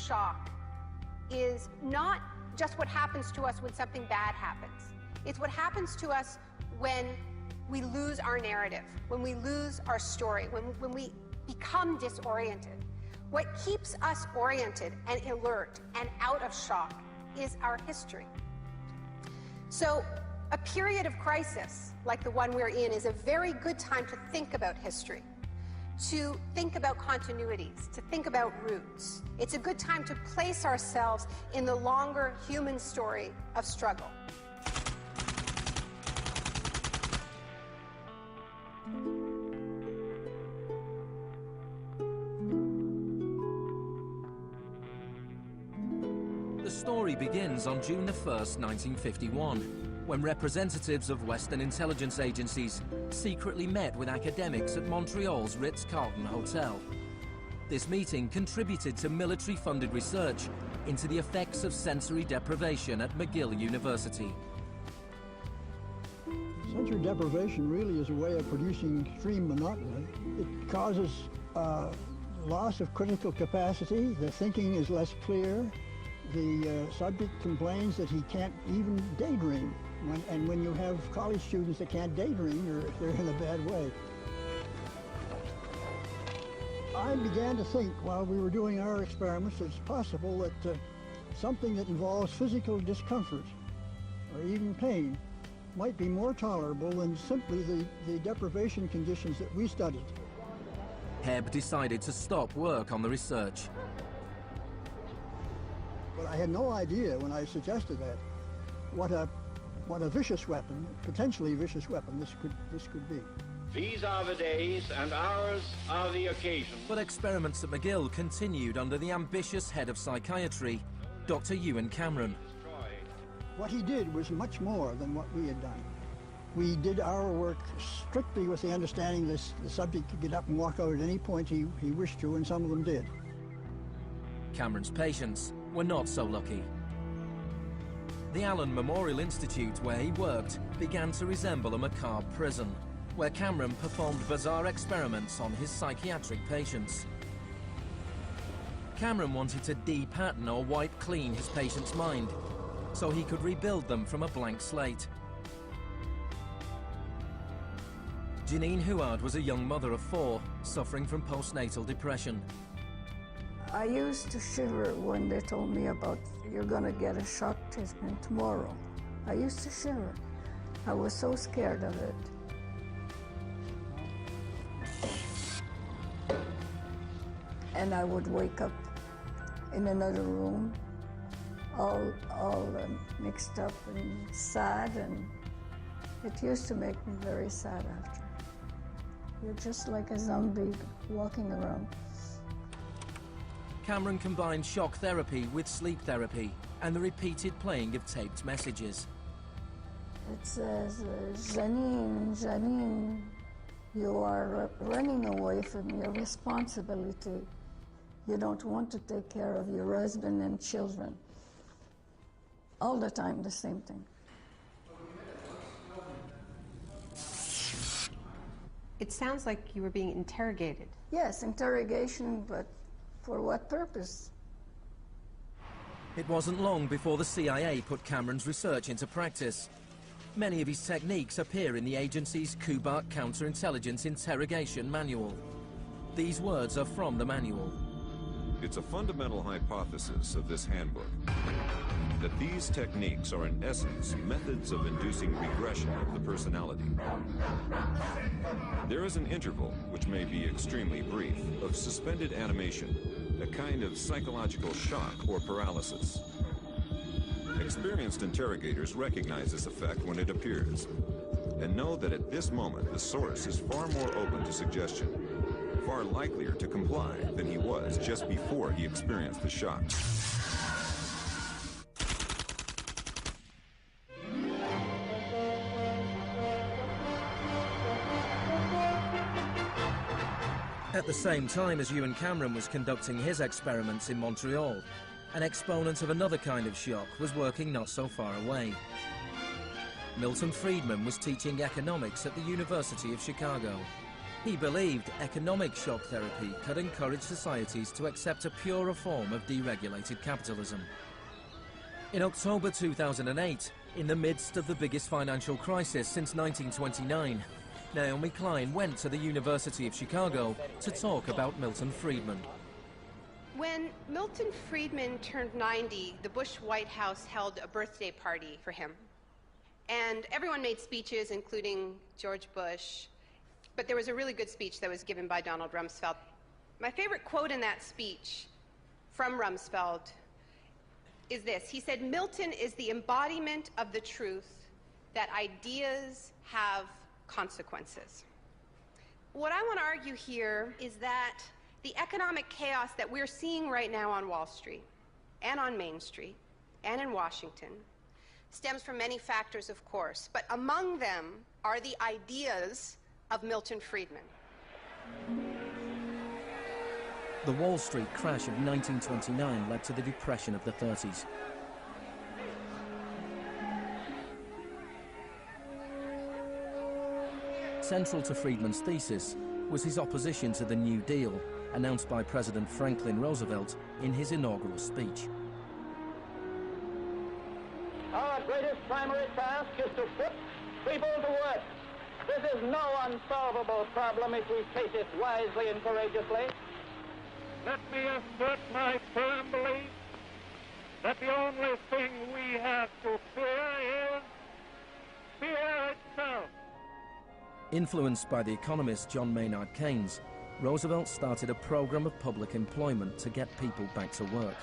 shock is not just what happens to us when something bad happens. It's what happens to us when we lose our narrative, when we lose our story, when we become disoriented. What keeps us oriented and alert and out of shock is our history. So a period of crisis like the one we're in is a very good time to think about history, to think about continuities, to think about roots. It's a good time to place ourselves in the longer human story of struggle. The story begins on June 1st, 1951, when representatives of Western intelligence agencies secretly met with academics at Montreal's Ritz-Carlton Hotel. This meeting contributed to military-funded research into the effects of sensory deprivation at McGill University. Sensory deprivation really is a way of producing extreme monotony. It causes loss of critical capacity. The thinking is less clear. The subject complains that he can't even daydream. And when you have college students that can't daydream, they're in a bad way. I began to think while we were doing our experiments, it's possible that something that involves physical discomfort or even pain might be more tolerable than simply the deprivation conditions that we studied. Hebb decided to stop work on the research. But I had no idea when I suggested that what a vicious weapon, potentially vicious weapon, this could be. These are the days and ours are the occasion. But experiments at McGill continued under the ambitious head of psychiatry, Dr. Ewan Cameron. What he did was much more than what we had done. We did our work strictly with the understanding that the subject could get up and walk out at any point he wished to, and some of them did. Cameron's patients were not so lucky. The Allen Memorial Institute, where he worked, began to resemble a macabre prison, where Cameron performed bizarre experiments on his psychiatric patients. Cameron wanted to de-pattern or wipe clean his patient's mind, so he could rebuild them from a blank slate. Janine Huard was a young mother of 4, suffering from postnatal depression. I used to shiver when they told me about, you're gonna get a shock treatment tomorrow. I used to shiver. I was so scared of it. And I would wake up in another room, all mixed up and sad, and it used to make me very sad after. You're just like a zombie walking around. Cameron combined shock therapy with sleep therapy and the repeated playing of taped messages. It says, Janine, Janine, you are running away from your responsibility. You don't want to take care of your husband and children. All the time, the same thing. It sounds like you were being interrogated. Yes, interrogation, but for what purpose? It wasn't long before the CIA put Cameron's research into practice. Many of his techniques appear in the agency's Kubark Counterintelligence Interrogation Manual. These words are from the manual. It's a fundamental hypothesis of this handbook that these techniques are in essence methods of inducing regression of the personality. There is an interval, which may be extremely brief, of suspended animation, a kind of psychological shock or paralysis. Experienced interrogators recognize this effect when it appears, and know that at this moment the source is far more open to suggestion, far likelier to comply than he was just before he experienced the shock. At the same time as Ewan Cameron was conducting his experiments in Montreal, an exponent of another kind of shock was working not so far away. Milton Friedman was teaching economics at the University of Chicago. He believed economic shock therapy could encourage societies to accept a purer form of deregulated capitalism. In October 2008, in the midst of the biggest financial crisis since 1929, Naomi Klein went to the University of Chicago to talk about Milton Friedman. When Milton Friedman turned 90, the Bush White House held a birthday party for him. And everyone made speeches, including George Bush. But there was a really good speech that was given by Donald Rumsfeld. My favorite quote in that speech from Rumsfeld is this. He said, "Milton is the embodiment of the truth that ideas have consequences." What I want to argue here is that the economic chaos that we're seeing right now on Wall Street and on Main Street and in Washington stems from many factors, of course, but among them are the ideas of Milton Friedman. The Wall Street crash of 1929 led to the Depression of the 30s. Central to Friedman's thesis was his opposition to the New Deal, announced by President Franklin Roosevelt in his inaugural speech. Our greatest primary task is to put people to work. This is no unsolvable problem if we face it wisely and courageously. Let me assert my firm belief that the only thing we have to fear is fear itself. Influenced by the economist John Maynard Keynes, Roosevelt started a program of public employment to get people back to work.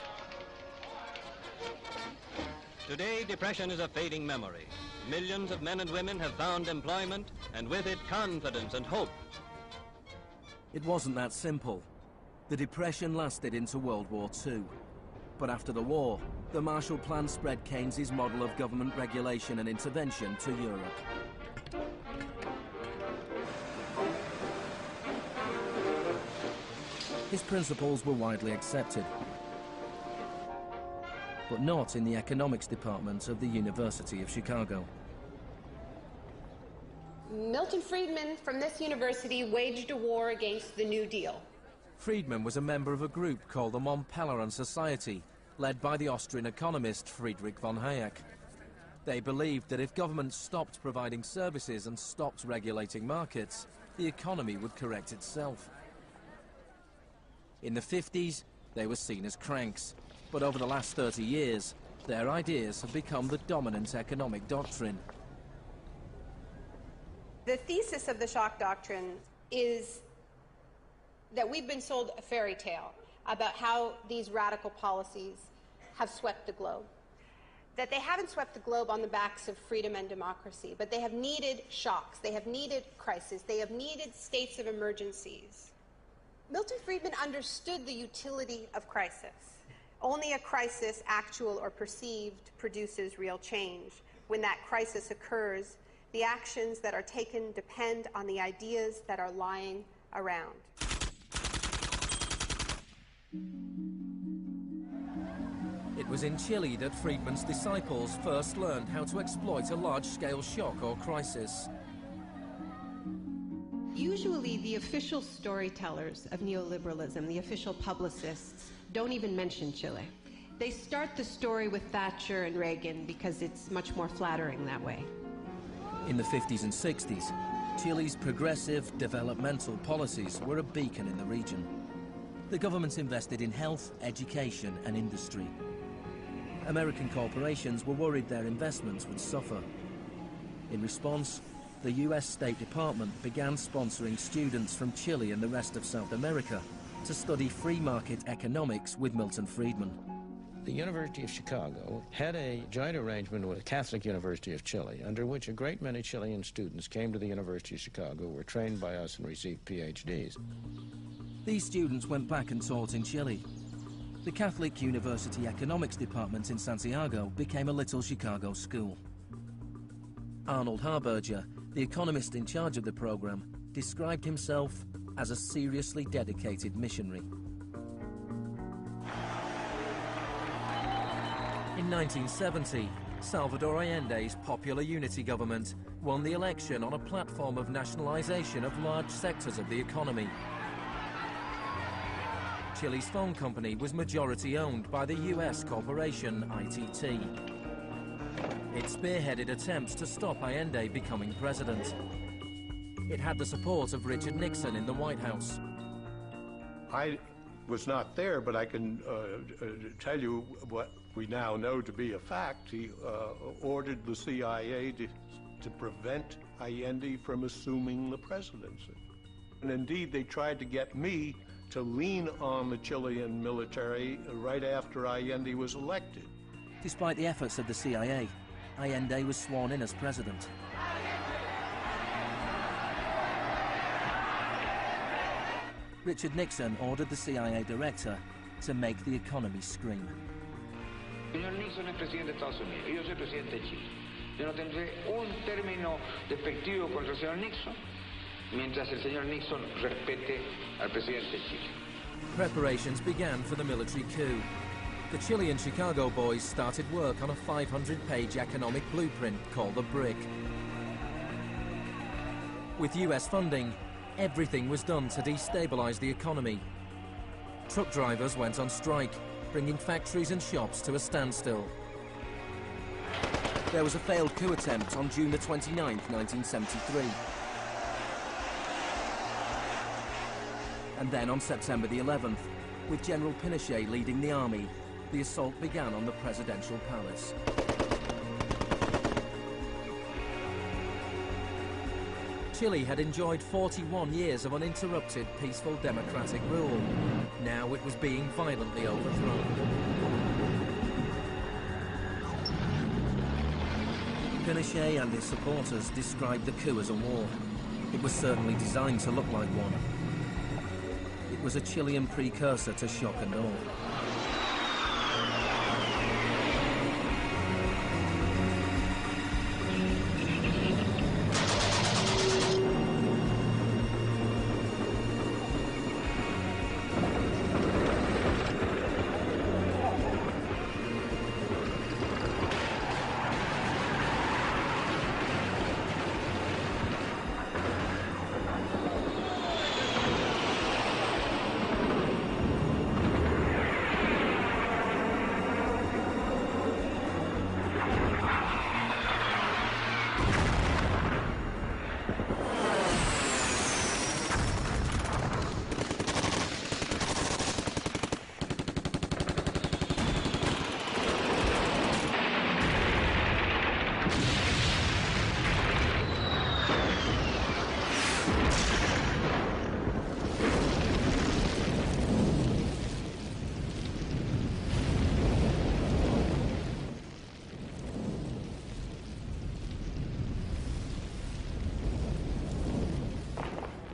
Today, depression is a fading memory. Millions of men and women have found employment, and with it, confidence and hope. It wasn't that simple. The Depression lasted into World War II. But after the war, the Marshall Plan spread Keynes's model of government regulation and intervention to Europe. His principles were widely accepted, but not in the economics department of the University of Chicago. Milton Friedman from this university waged a war against the New Deal. Friedman was a member of a group called the Montpellier Society, led by the Austrian economist Friedrich von Hayek. They believed that if governments stopped providing services and stopped regulating markets, the economy would correct itself. In the 50s, they were seen as cranks, but over the last 30 years, their ideas have become the dominant economic doctrine. The thesis of the shock doctrine is that we've been sold a fairy tale about how these radical policies have swept the globe. That they haven't swept the globe on the backs of freedom and democracy, but they have needed shocks, they have needed crises, they have needed states of emergencies. Milton Friedman understood the utility of crisis. Only a crisis, actual or perceived, produces real change. When that crisis occurs, the actions that are taken depend on the ideas that are lying around. It was in Chile that Friedman's disciples first learned how to exploit a large-scale shock or crisis. Usually the official storytellers of neoliberalism, the official publicists, don't even mention Chile. They start the story with Thatcher and Reagan because it's much more flattering that way. In the 50s and 60s, Chile's progressive developmental policies were a beacon in the region. The government invested in health, education and industry. American corporations were worried their investments would suffer. In response, the US State Department began sponsoring students from Chile and the rest of South America to study free market economics with Milton Friedman. The University of Chicago had a joint arrangement with the Catholic University of Chile, under which a great many Chilean students came to the University of Chicago, were trained by us and received PhDs. These students went back and taught in Chile. The Catholic University Economics Department in Santiago became a little Chicago school. Arnold Harberger, the economist in charge of the program, described himself as a seriously dedicated missionary. In 1970, Salvador Allende's Popular Unity government won the election on a platform of nationalization of large sectors of the economy. Chile's phone company was majority-owned by the US corporation ITT. It spearheaded attempts to stop Allende becoming president. It had the support of Richard Nixon in the White House. I was not there, but I can tell you what we now know to be a fact. He ordered the CIA to prevent Allende from assuming the presidency. And indeed, they tried to get me to lean on the Chilean military right after Allende was elected. Despite the efforts of the CIA, Allende was sworn in as president. Richard Nixon ordered the CIA director to make the economy scream. Señor Nixon es presidente de Estados Unidos y yo soy presidente de Chile. Yo no tendré un término despectivo contra el señor Nixon mientras el señor Nixon respete al presidente de Chile. Preparations began for the military coup. The Chilean Chicago boys started work on a 500-page economic blueprint called the BRIC. With US funding, everything was done to destabilize the economy. Truck drivers went on strike, bringing factories and shops to a standstill. There was a failed coup attempt on June the 29th, 1973. And then on September the 11th, with General Pinochet leading the army, the assault began on the presidential palace. Chile had enjoyed 41 years of uninterrupted, peaceful democratic rule. Now it was being violently overthrown. Pinochet and his supporters described the coup as a war. It was certainly designed to look like one. It was a Chilean precursor to shock and awe.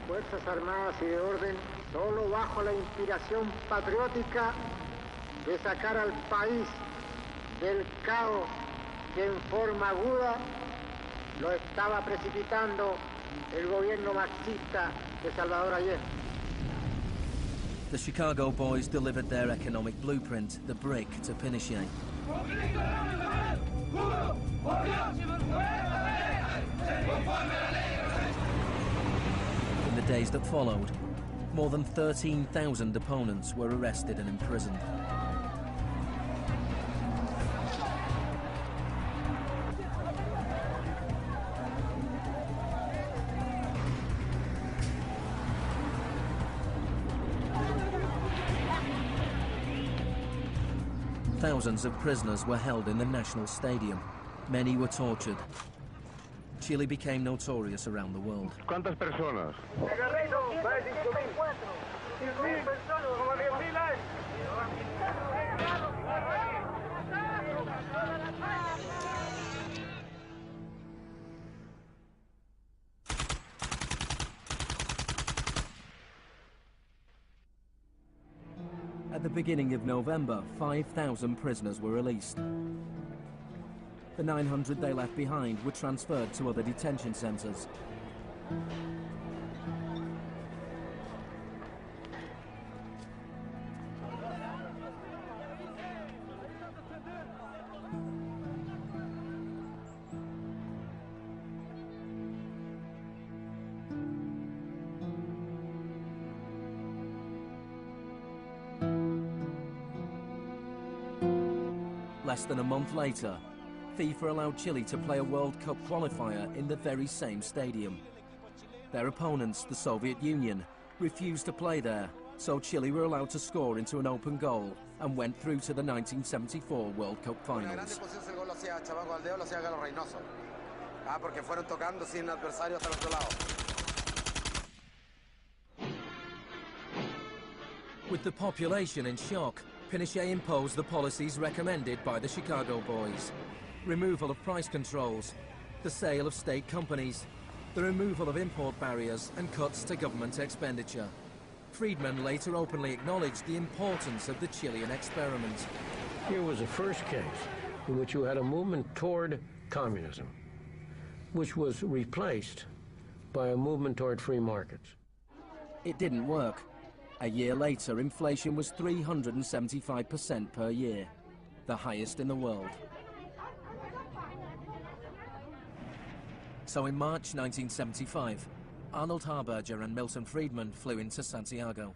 Fuerzas Armadas y de Orden, solo bajo la inspiración patriótica de sacar al país del caos que en forma aguda lo estaba precipitando el gobierno marxista de Salvador Allende. The Chicago boys delivered their economic blueprint, the BRIC, to Pinochet. In the days that followed, more than 13,000 opponents were arrested and imprisoned. Thousands of prisoners were held in the National Stadium. Many were tortured. Chile became notorious around the world. ¿Cuántas personas? At the beginning of November, 5,000 prisoners were released. The 900 they left behind were transferred to other detention centers. Less than a month later, FIFA allowed Chile to play a World Cup qualifier in the very same stadium. Their opponents, the Soviet Union, refused to play there, so Chile were allowed to score into an open goal and went through to the 1974 World Cup finals. With the population in shock, Pinochet imposed the policies recommended by the Chicago Boys. Removal of price controls, the sale of state companies, the removal of import barriers and cuts to government expenditure. Friedman later openly acknowledged the importance of the Chilean experiment. Here was the first case in which you had a movement toward communism, which was replaced by a movement toward free markets. It didn't work. A year later, inflation was 375% per year, the highest in the world. So in March 1975, Arnold Harberger and Milton Friedman flew into Santiago.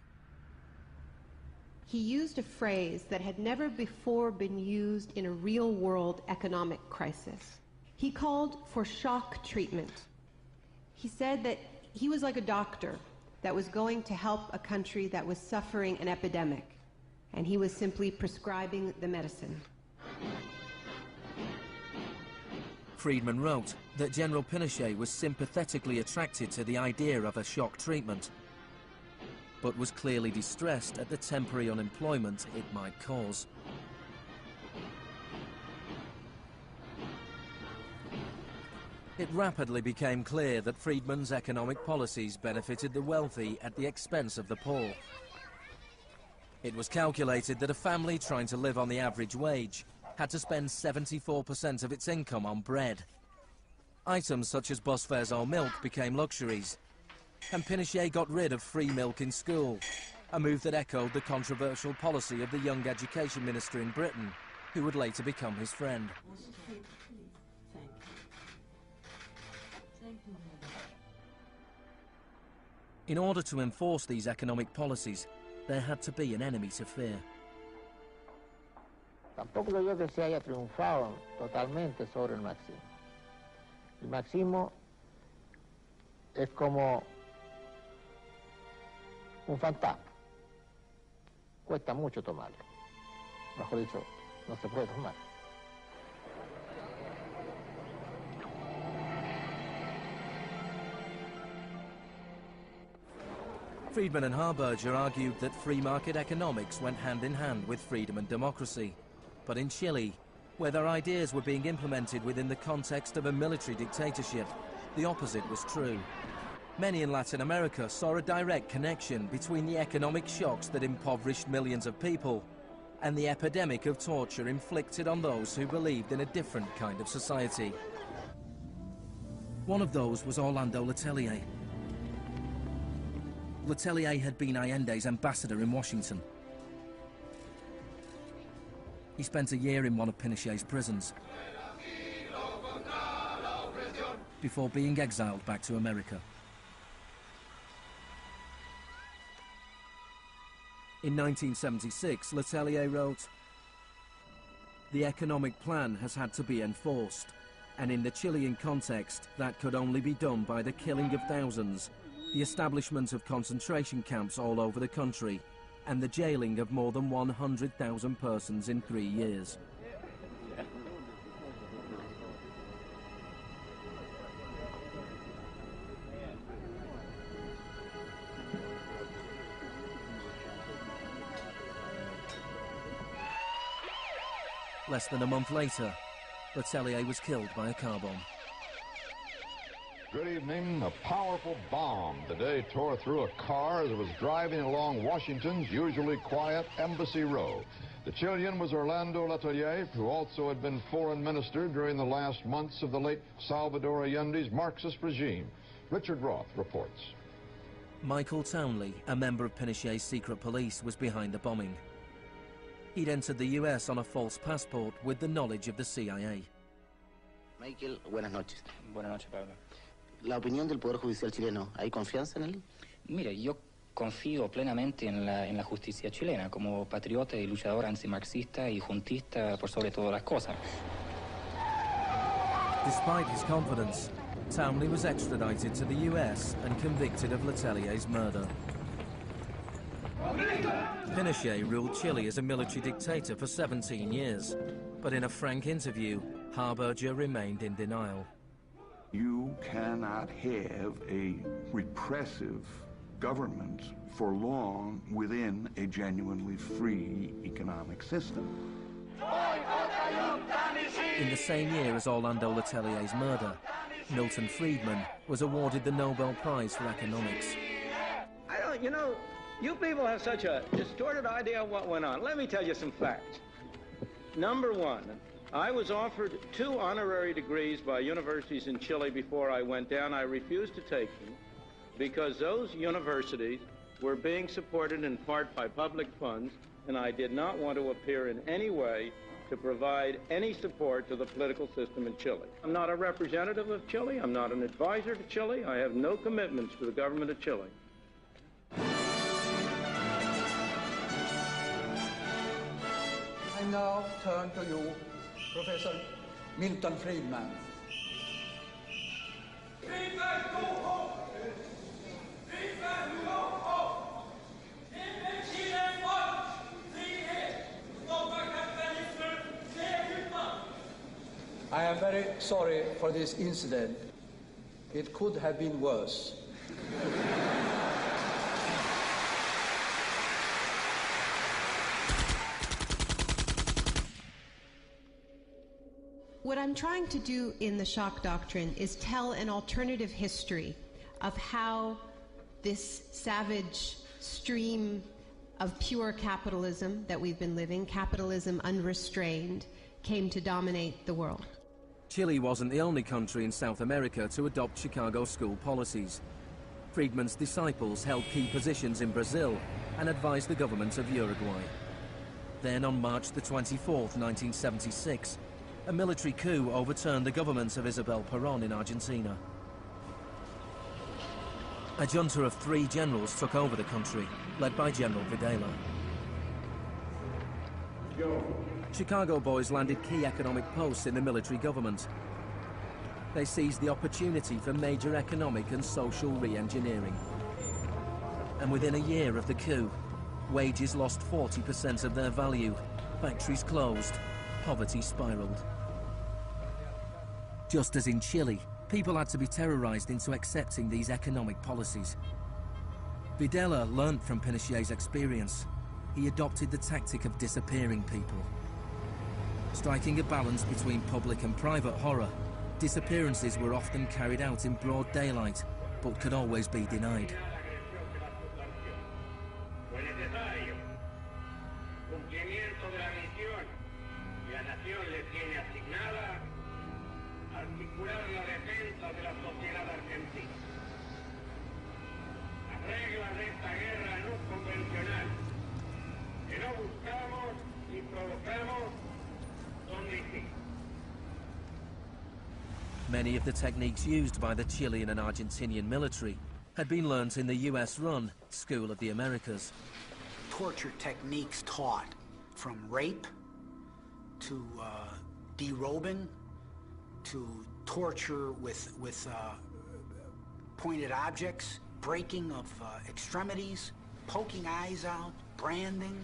He used a phrase that had never before been used in a real-world economic crisis. He called for shock treatment. He said that he was like a doctor that was going to help a country that was suffering an epidemic, and he was simply prescribing the medicine. Friedman wrote that General Pinochet was sympathetically attracted to the idea of a shock treatment, but was clearly distressed at the temporary unemployment it might cause. It rapidly became clear that Friedman's economic policies benefited the wealthy at the expense of the poor. It was calculated that a family trying to live on the average wage had to spend 74% of its income on bread. Items such as bus fares or milk became luxuries, and Pinochet got rid of free milk in school, a move that echoed the controversial policy of the young education minister in Britain, who would later become his friend. In order to enforce these economic policies, there had to be an enemy to fear. Tampoco creo yo que se haya triunfado totalmente sobre el marxismo. El marxismo es como un fantasma. Cuesta mucho tomarlo. Mejor dicho, no se puede tomar. Friedman and Harberger argued that free market economics went hand in hand with freedom and democracy. But in Chile, where their ideas were being implemented within the context of a military dictatorship, the opposite was true. Many in Latin America saw a direct connection between the economic shocks that impoverished millions of people and the epidemic of torture inflicted on those who believed in a different kind of society. One of those was Orlando Letelier. Letelier had been Allende's ambassador in Washington. He spent a year in one of Pinochet's prisons before being exiled back to America. In 1976, Letelier wrote, "The economic plan has had to be enforced, and in the Chilean context, that could only be done by the killing of thousands, the establishment of concentration camps all over the country, and the jailing of more than 100,000 persons in 3 years." Less than a month later, Letelier was killed by a car bomb. Good evening. A powerful bomb today tore through a car as it was driving along Washington's usually quiet Embassy Row. The Chilean was Orlando Letelier, who also had been foreign minister during the last months of the late Salvador Allende's Marxist regime. Richard Roth reports. Michael Townley, a member of Pinochet's secret police, was behind the bombing. He'd entered the US on a false passport with the knowledge of the CIA. Michael, buenas noches. Buenas noches, Pablo. La opinión del Poder Judicial chileno, ¿hay confianza en él? Mire, yo confío plenamente en la justicia chilena como patriota y luchador antimarxista y juntista por sobre todas las cosas. Despite his confidence, Townley was extradited to the US and convicted of Letelier's murder. Pinochet ruled Chile as a military dictator for 17 years, but in a frank interview, Harberger remained in denial. You cannot have a repressive government for long within a genuinely free economic system. In the same year as Orlando Letelier's murder, Milton Friedman was awarded the Nobel Prize for Economics. You know, you people have such a distorted idea of what went on. Let me tell you some facts. Number one, I was offered 2 honorary degrees by universities in Chile before I went down. I refused to take them because those universities were being supported in part by public funds, and I did not want to appear in any way to provide any support to the political system in Chile. I'm not a representative of Chile. I'm not an advisor to Chile. I have no commitments to the government of Chile. I now turn to you, Professor Milton Friedman. I am very sorry for this incident. It could have been worse. What I'm trying to do in the shock doctrine is tell an alternative history of how this savage stream of pure capitalism that we've been living, capitalism unrestrained, came to dominate the world. Chile wasn't the only country in South America to adopt Chicago school policies. Friedman's disciples held key positions in Brazil and advised the government of Uruguay. Then on March the 24th, 1976, a military coup overturned the government of Isabel Perón in Argentina. A junta of 3 generals took over the country, led by General Videla. Chicago boys landed key economic posts in the military government. They seized the opportunity for major economic and social re-engineering. And within a year of the coup, wages lost 40% of their value, factories closed, poverty spiraled. Just as in Chile, people had to be terrorized into accepting these economic policies. Videla learned from Pinochet's experience. He adopted the tactic of disappearing people. Striking a balance between public and private horror, disappearances were often carried out in broad daylight, but could always be denied. Many of the techniques used by the Chilean and Argentinian military had been learnt in the US-run School of the Americas. Torture techniques taught, from rape to derobing to torture with pointed objects, breaking of extremities, poking eyes out, branding.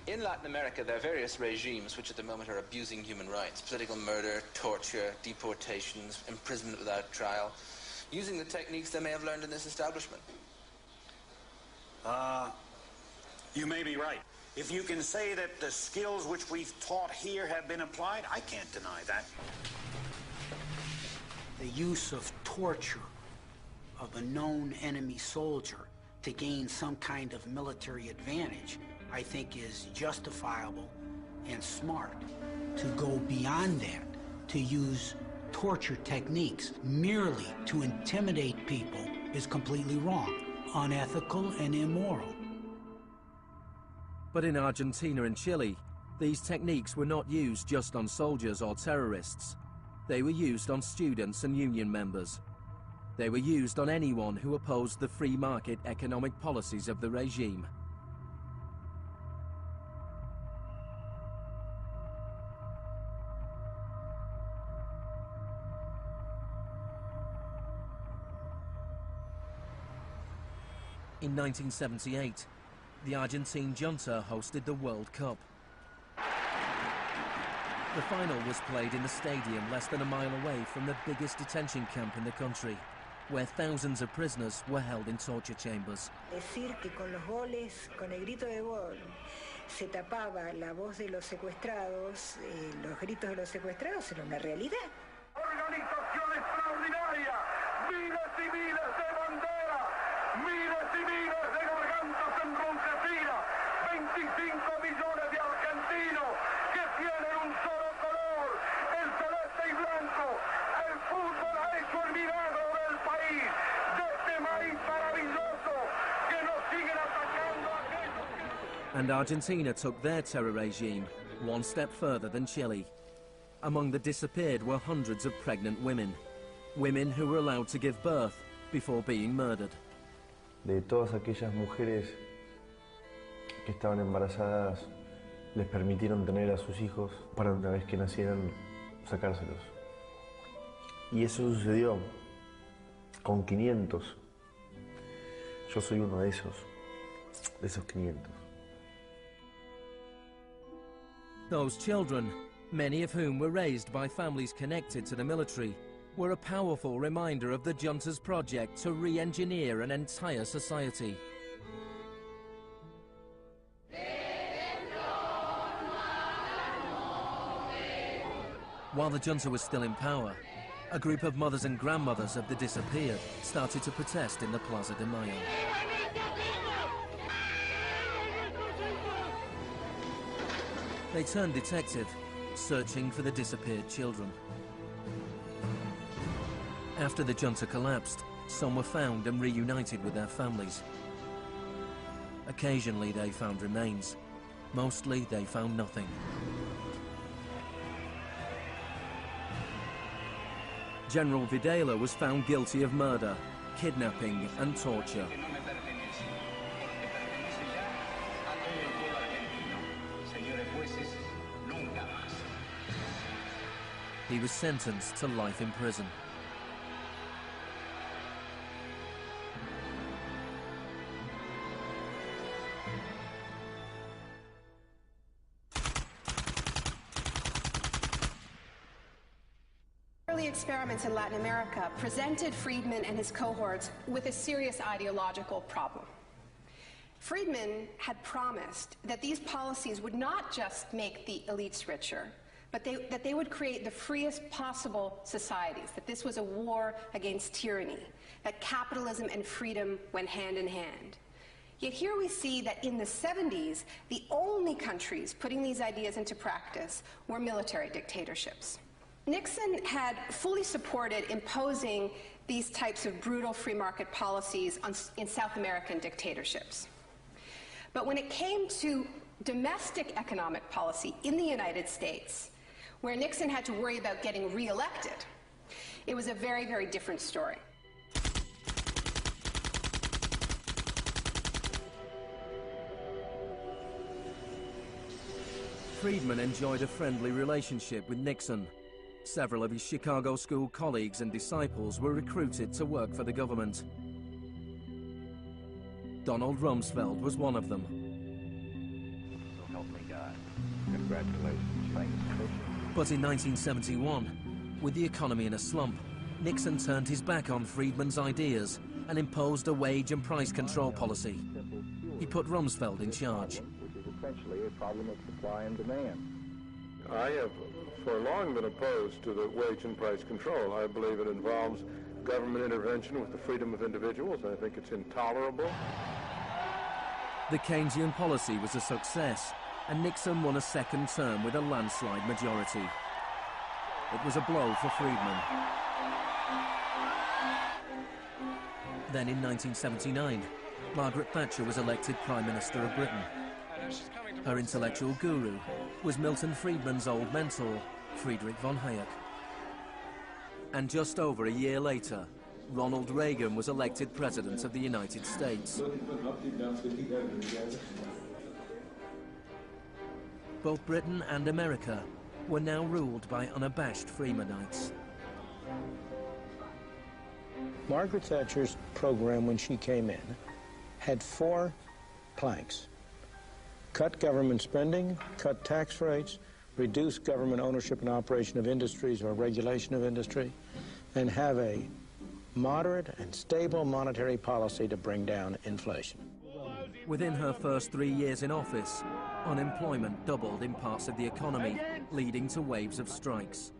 In Latin America, there are various regimes which at the moment are abusing human rights. Political murder, torture, deportations, imprisonment without trial, using the techniques they may have learned in this establishment. You may be right. If you can say that the skills which we've taught here have been applied, I can't deny that. The use of torture of a known enemy soldier to gain some kind of military advantage, I think, is justifiable and smart. To go beyond that, to use torture techniques merely to intimidate people is completely wrong, unethical and immoral. But in Argentina and Chile, these techniques were not used just on soldiers or terrorists. They were used on students and union members. They were used on anyone who opposed the free market economic policies of the regime. In 1978, the Argentine junta hosted the World Cup. The final was played in the stadium less than a mile away from the biggest detention camp in the country, where thousands of prisoners were held in torture chambers. Decir que con los goles, con el grito de gol, se tapaba la voz de los secuestrados, los gritos de los secuestrados era una realidad. Organización extraordinaria, miles y miles de banderas, miles y miles de gargantas enronquecidas, 25 millones de argentinos que tienen un solo color, el celeste y blanco. El fútbol ha hecho el milagro del país, de este maíz maravilloso que nos siguen atacando a aquellos que... And Argentina took their terror regime one step further than Chile. Among the disappeared were hundreds of pregnant women. Women who were allowed to give birth before being murdered. De todas aquellas mujeres que estaban embarazadas, les permitieron tener a sus hijos para una vez que nacieran, sacárselos. Y eso sucedió con 500. Yo soy uno de esos 500. Those children, many of whom were raised by families connected to the military, were a powerful reminder of the junta's project to re-engineer an entire society. While the junta was still in power, a group of mothers and grandmothers of the disappeared started to protest in the Plaza de Mayo. They turned detective, searching for the disappeared children. After the junta collapsed, some were found and reunited with their families. Occasionally they found remains. Mostly they found nothing. General Videla was found guilty of murder, kidnapping and torture. He was sentenced to life in prison. Early experiments in Latin America presented Friedman and his cohorts with a serious ideological problem. Friedman had promised that these policies would not just make the elites richer, but that they would create the freest possible societies, that this was a war against tyranny, that capitalism and freedom went hand in hand. Yet here we see that in the 70s, the only countries putting these ideas into practice were military dictatorships. Nixon had fully supported imposing these types of brutal free market policies in South American dictatorships. But when it came to domestic economic policy in the United States, where Nixon had to worry about getting re-elected, it was a very, very different story. Friedman enjoyed a friendly relationship with Nixon. Several of his Chicago school colleagues and disciples were recruited to work for the government. Donald Rumsfeld was one of them. So help me God. Congratulations. Thanks. But in 1971, with the economy in a slump, Nixon turned his back on Friedman's ideas and imposed a wage and price control policy. He put Rumsfeld in charge. Which is essentially a problem of supply and demand. I have for long been opposed to the wage and price control. I believe it involves government intervention with the freedom of individuals. I think it's intolerable. The Keynesian policy was a success, and Nixon won a second term with a landslide majority. It was a blow for Friedman. Then in 1979, Margaret Thatcher was elected Prime Minister of Britain. Her intellectual guru was Milton Friedman's old mentor, Friedrich von Hayek. And just over a year later, Ronald Reagan was elected President of the United States. Both Britain and America were now ruled by unabashed Freemanites. Margaret Thatcher's program when she came in had 4 planks. Cut government spending, cut tax rates, reduce government ownership and operation of industries or regulation of industry, and have a moderate and stable monetary policy to bring down inflation. Within her first 3 years in office, unemployment doubled in parts of the economy, leading to waves of strikes.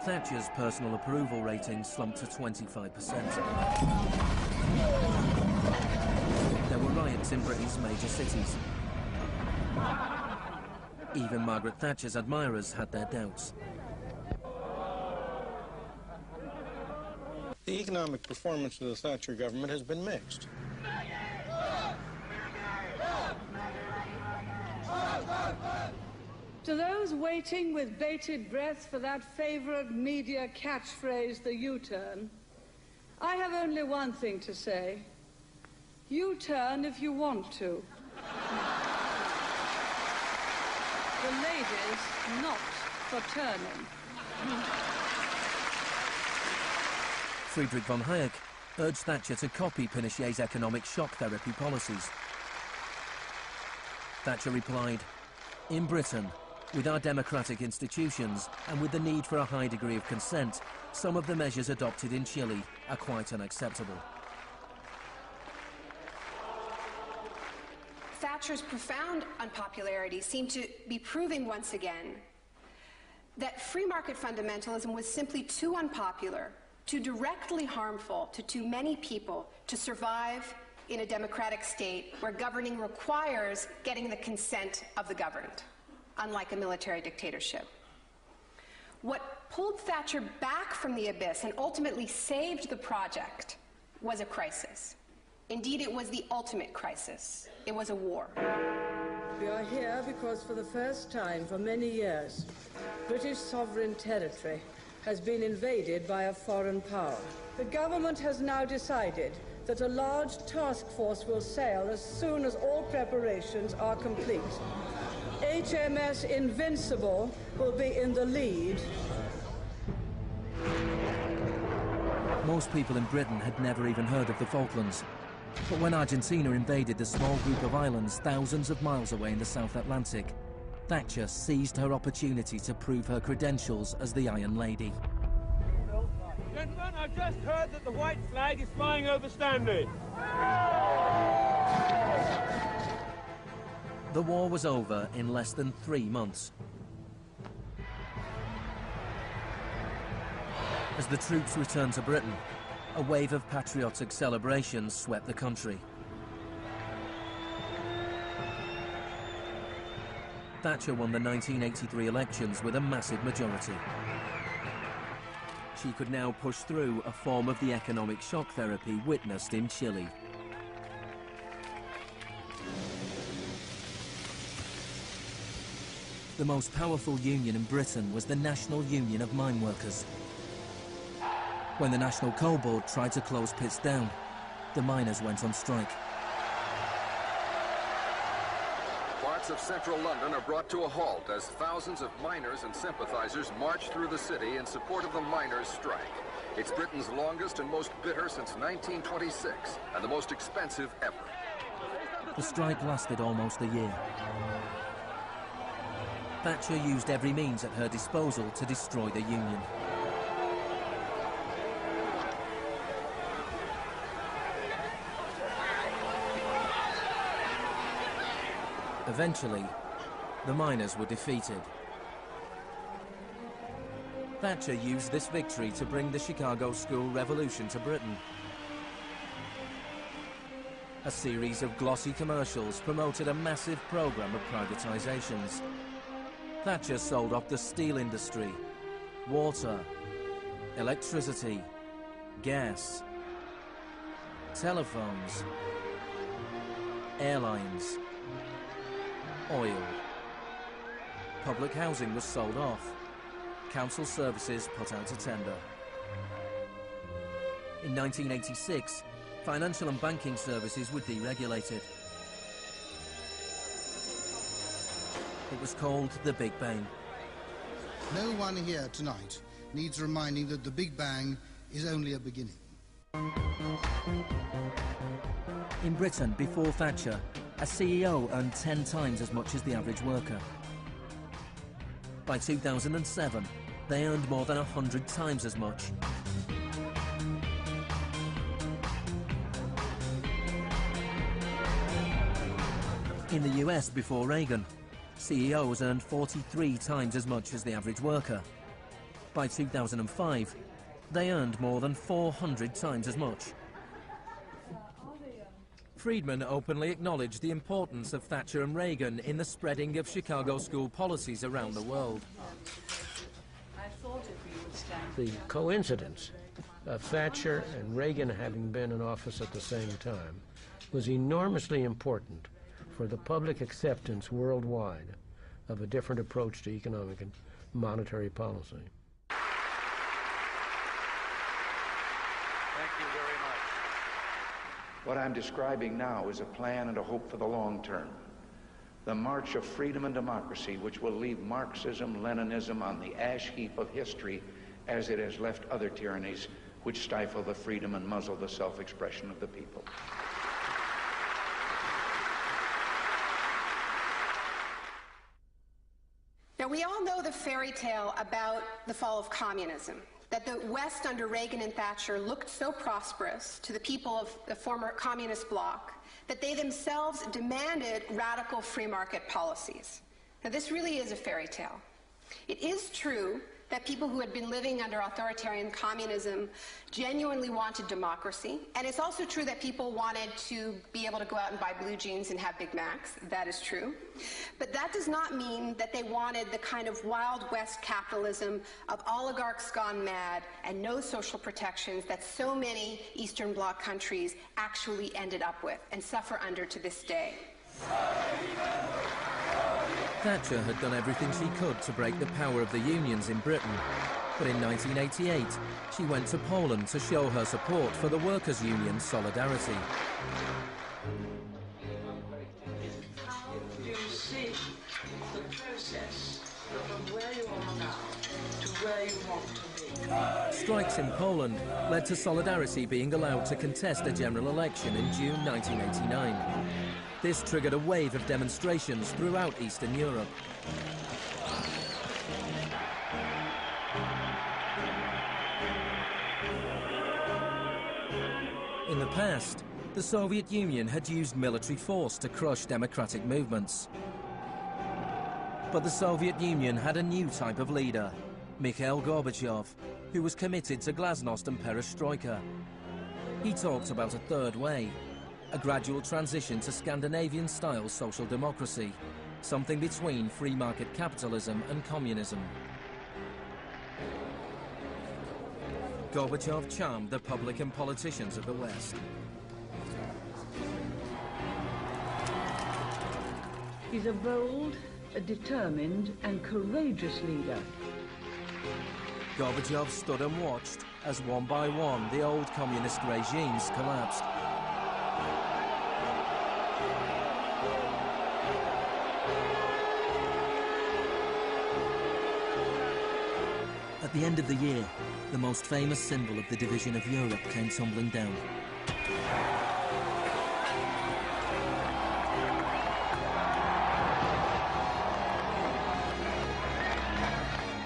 Thatcher's personal approval rating slumped to 25%. There were riots in Britain's major cities. Even Margaret Thatcher's admirers had their doubts. The economic performance of the Thatcher government has been mixed. To those waiting with bated breath for that favorite media catchphrase, the U-turn, I have only one thing to say. U-turn if you want to. The ladies not for turning. Friedrich von Hayek urged Thatcher to copy Pinochet's economic shock therapy policies. Thatcher replied, "In Britain, with our democratic institutions and with the need for a high degree of consent, some of the measures adopted in Chile are quite unacceptable." Thatcher's profound unpopularity seemed to be proving once again that free market fundamentalism was simply too unpopular, too directly harmful to too many people to survive in a democratic state where governing requires getting the consent of the governed, unlike a military dictatorship. What pulled Thatcher back from the abyss and ultimately saved the project was a crisis. Indeed, it was the ultimate crisis. It was a war. We are here because for the first time for many years, British sovereign territory has been invaded by a foreign power. The government has now decided that a large task force will sail as soon as all preparations are complete. HMS Invincible will be in the lead. Most people in Britain had never even heard of the Falklands. But when Argentina invaded the small group of islands thousands of miles away in the South Atlantic, Thatcher seized her opportunity to prove her credentials as the Iron Lady. Gentlemen, I've just heard that the white flag is flying over Stanley. The war was over in less than 3 months. As the troops returned to Britain, a wave of patriotic celebrations swept the country. Thatcher won the 1983 elections with a massive majority. She could now push through a form of the economic shock therapy witnessed in Chile. The most powerful union in Britain was the National Union of Mine Workers. When the National Coal Board tried to close pits down, the miners went on strike. Parts of central London are brought to a halt as thousands of miners and sympathizers march through the city in support of the miners' strike. It's Britain's longest and most bitter since 1926, and the most expensive ever. The strike lasted almost a year. Thatcher used every means at her disposal to destroy the union. Eventually, the miners were defeated. Thatcher used this victory to bring the Chicago School Revolution to Britain. A series of glossy commercials promoted a massive program of privatizations. Thatcher sold off the steel industry, water, electricity, gas, telephones, airlines, oil. Public housing was sold off. Council services put out to tender. In 1986, financial and banking services were deregulated. It was called the Big Bang. No one here tonight needs reminding that the Big Bang is only a beginning. In Britain, before Thatcher, a CEO earned 10 times as much as the average worker. By 2007, they earned more than 100 times as much. In the US before Reagan, CEOs earned 43 times as much as the average worker. By 2005, they earned more than 400 times as much. Friedman openly acknowledged the importance of Thatcher and Reagan in the spreading of Chicago school policies around the world. The coincidence of Thatcher and Reagan having been in office at the same time was enormously important for the public acceptance worldwide of a different approach to economic and monetary policy. Thank you very much. What I'm describing now is a plan and a hope for the long term. The march of freedom and democracy, which will leave Marxism, Leninism on the ash heap of history as it has left other tyrannies which stifle the freedom and muzzle the self-expression of the people. Now, we all know the fairy tale about the fall of communism, that the West under Reagan and Thatcher looked so prosperous to the people of the former communist bloc that they themselves demanded radical free market policies. Now, this really is a fairy tale. It is true that people who had been living under authoritarian communism genuinely wanted democracy, and it's also true that people wanted to be able to go out and buy blue jeans and have Big Macs. That is true. But that does not mean that they wanted the kind of Wild West capitalism of oligarchs gone mad and no social protections that so many Eastern Bloc countries actually ended up with and suffer under to this day. Thatcher had done everything she could to break the power of the unions in Britain. But in 1988, she went to Poland to show her support for the workers' union Solidarity. How do you see the process from where you are now to where you want to be? Strikes in Poland led to Solidarity being allowed to contest a general election in June 1989. This triggered a wave of demonstrations throughout Eastern Europe. In the past, the Soviet Union had used military force to crush democratic movements. But the Soviet Union had a new type of leader, Mikhail Gorbachev, who was committed to glasnost and perestroika. He talked about a third way, a gradual transition to Scandinavian-style social democracy, something between free market capitalism and communism. Gorbachev charmed the public and politicians of the West. He's a bold, a determined and courageous leader. Gorbachev stood and watched as one by one the old communist regimes collapsed. At the end of the year, the most famous symbol of the division of Europe came tumbling down.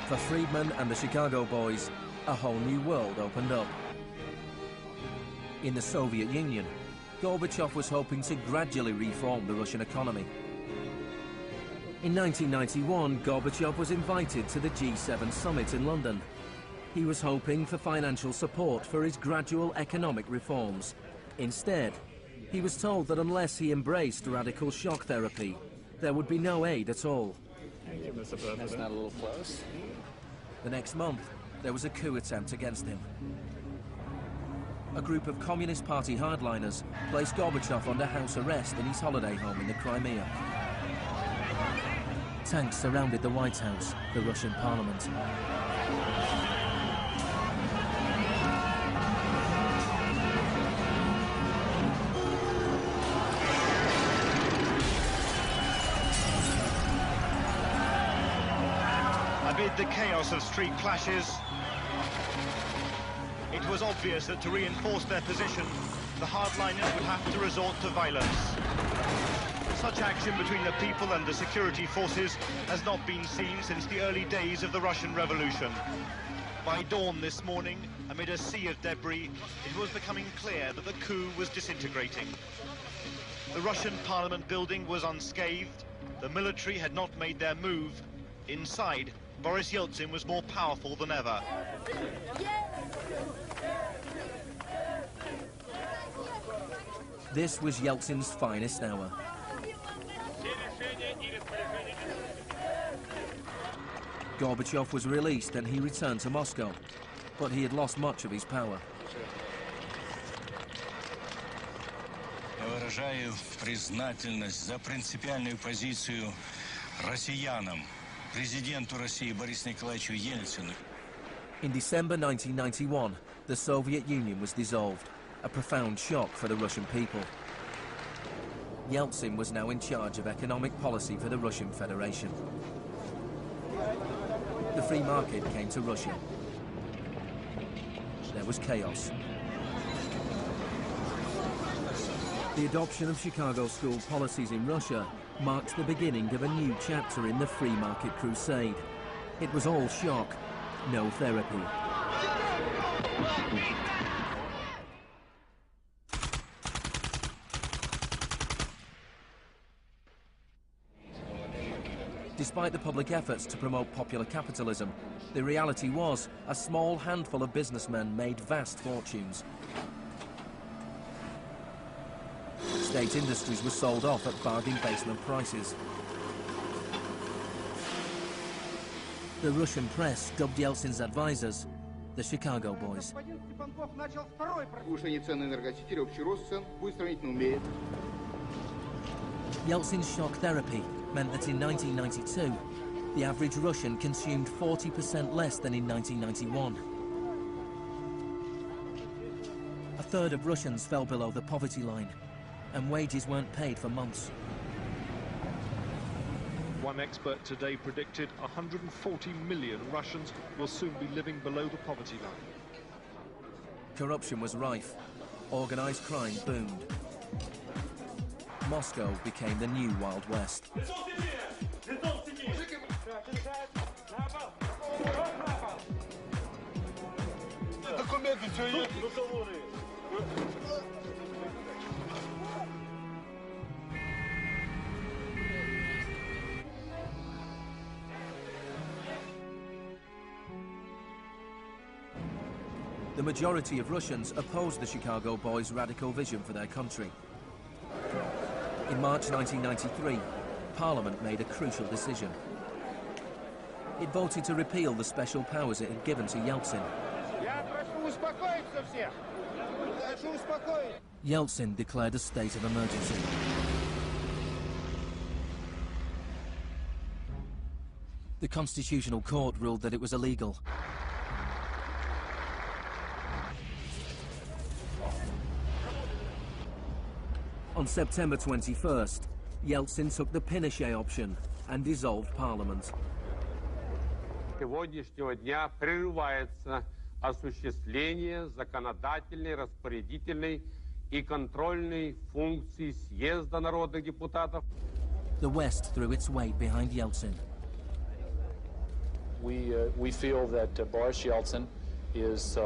For Friedman and the Chicago boys, a whole new world opened up. In the Soviet Union, Gorbachev was hoping to gradually reform the Russian economy. In 1991, Gorbachev was invited to the G7 summit in London. He was hoping for financial support for his gradual economic reforms. Instead, he was told that unless he embraced radical shock therapy, there would be no aid at all. Thank you, Mr. President. That's not a little close. The next month, there was a coup attempt against him. A group of Communist Party hardliners placed Gorbachev under house arrest in his holiday home in the Crimea. Tanks surrounded the White House, the Russian parliament. Amid the chaos of street clashes, it was obvious that to reinforce their position, the hardliners would have to resort to violence. Such action between the people and the security forces has not been seen since the early days of the Russian Revolution. By dawn this morning, amid a sea of debris, it was becoming clear that the coup was disintegrating. The Russian parliament building was unscathed. The military had not made their move. Inside, Boris Yeltsin was more powerful than ever. This was Yeltsin's finest hour. Gorbachev was released and he returned to Moscow, but he had lost much of his power. Я выражаю признательность за принципиальную позицию россиянам, президенту России Борису Николаевичу Ельцину. In December 1991, the Soviet Union was dissolved, a profound shock for the Russian people. Yeltsin was now in charge of economic policy for the Russian Federation. The free market came to Russia. There was chaos. The adoption of Chicago school policies in Russia marked the beginning of a new chapter in the free market crusade. It was all shock, no therapy. Despite the public efforts to promote popular capitalism, the reality was a small handful of businessmen made vast fortunes. State industries were sold off at bargain basement prices. The Russian press dubbed Yeltsin's advisors the Chicago Boys. Yeltsin's shock therapy meant that in 1992, the average Russian consumed 40% less than in 1991. A third of Russians fell below the poverty line, and wages weren't paid for months. One expert today predicted 140 million Russians will soon be living below the poverty line. Corruption was rife. Organized crime boomed. Moscow became the new Wild West. The majority of Russians opposed the Chicago Boys' radical vision for their country. In March 1993, Parliament made a crucial decision. It voted to repeal the special powers it had given to Yeltsin. Yeltsin declared a state of emergency. The Constitutional Court ruled that it was illegal. On September 21st, Yeltsin took the Pinochet option and dissolved Parliament. Сегодняшнего дня прерывается осуществление законодательной, распорядительной и контрольной функций съезда народных депутатов. The West threw its weight behind Yeltsin. We feel that Boris Yeltsin is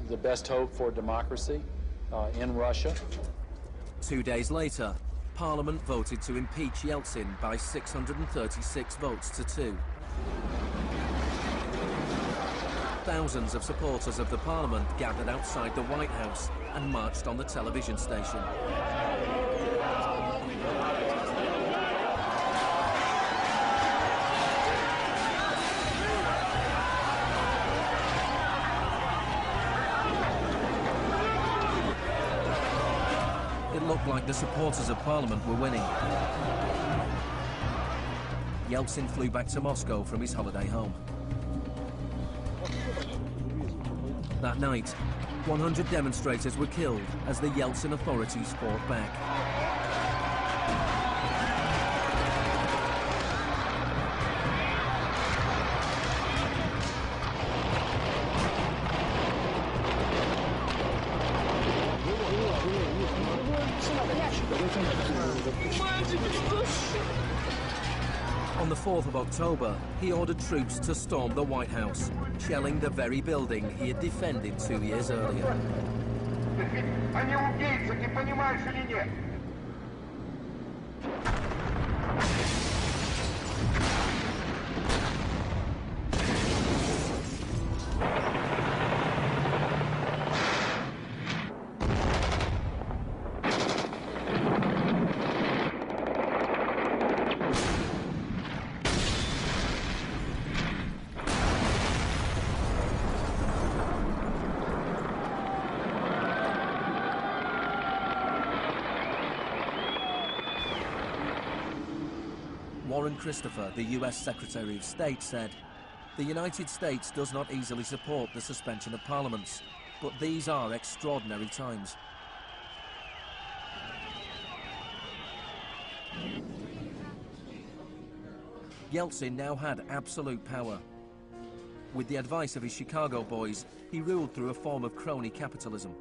the best hope for democracy in Russia. 2 days later, Parliament voted to impeach Yeltsin by 636 votes to 2. Thousands of supporters of the Parliament gathered outside the White House and marched on the television station. It looked like the supporters of Parliament were winning. Yeltsin flew back to Moscow from his holiday home. That night, 100 demonstrators were killed as the Yeltsin authorities fought back. On the 4th of October, he ordered troops to storm the White House, shelling the very building he had defended 2 years earlier. Они убийцы, ты понимаешь или нет? Warren Christopher, the US Secretary of State, said, "The United States does not easily support the suspension of parliaments, but these are extraordinary times." Yeltsin now had absolute power. With the advice of his Chicago boys, he ruled through a form of crony capitalism.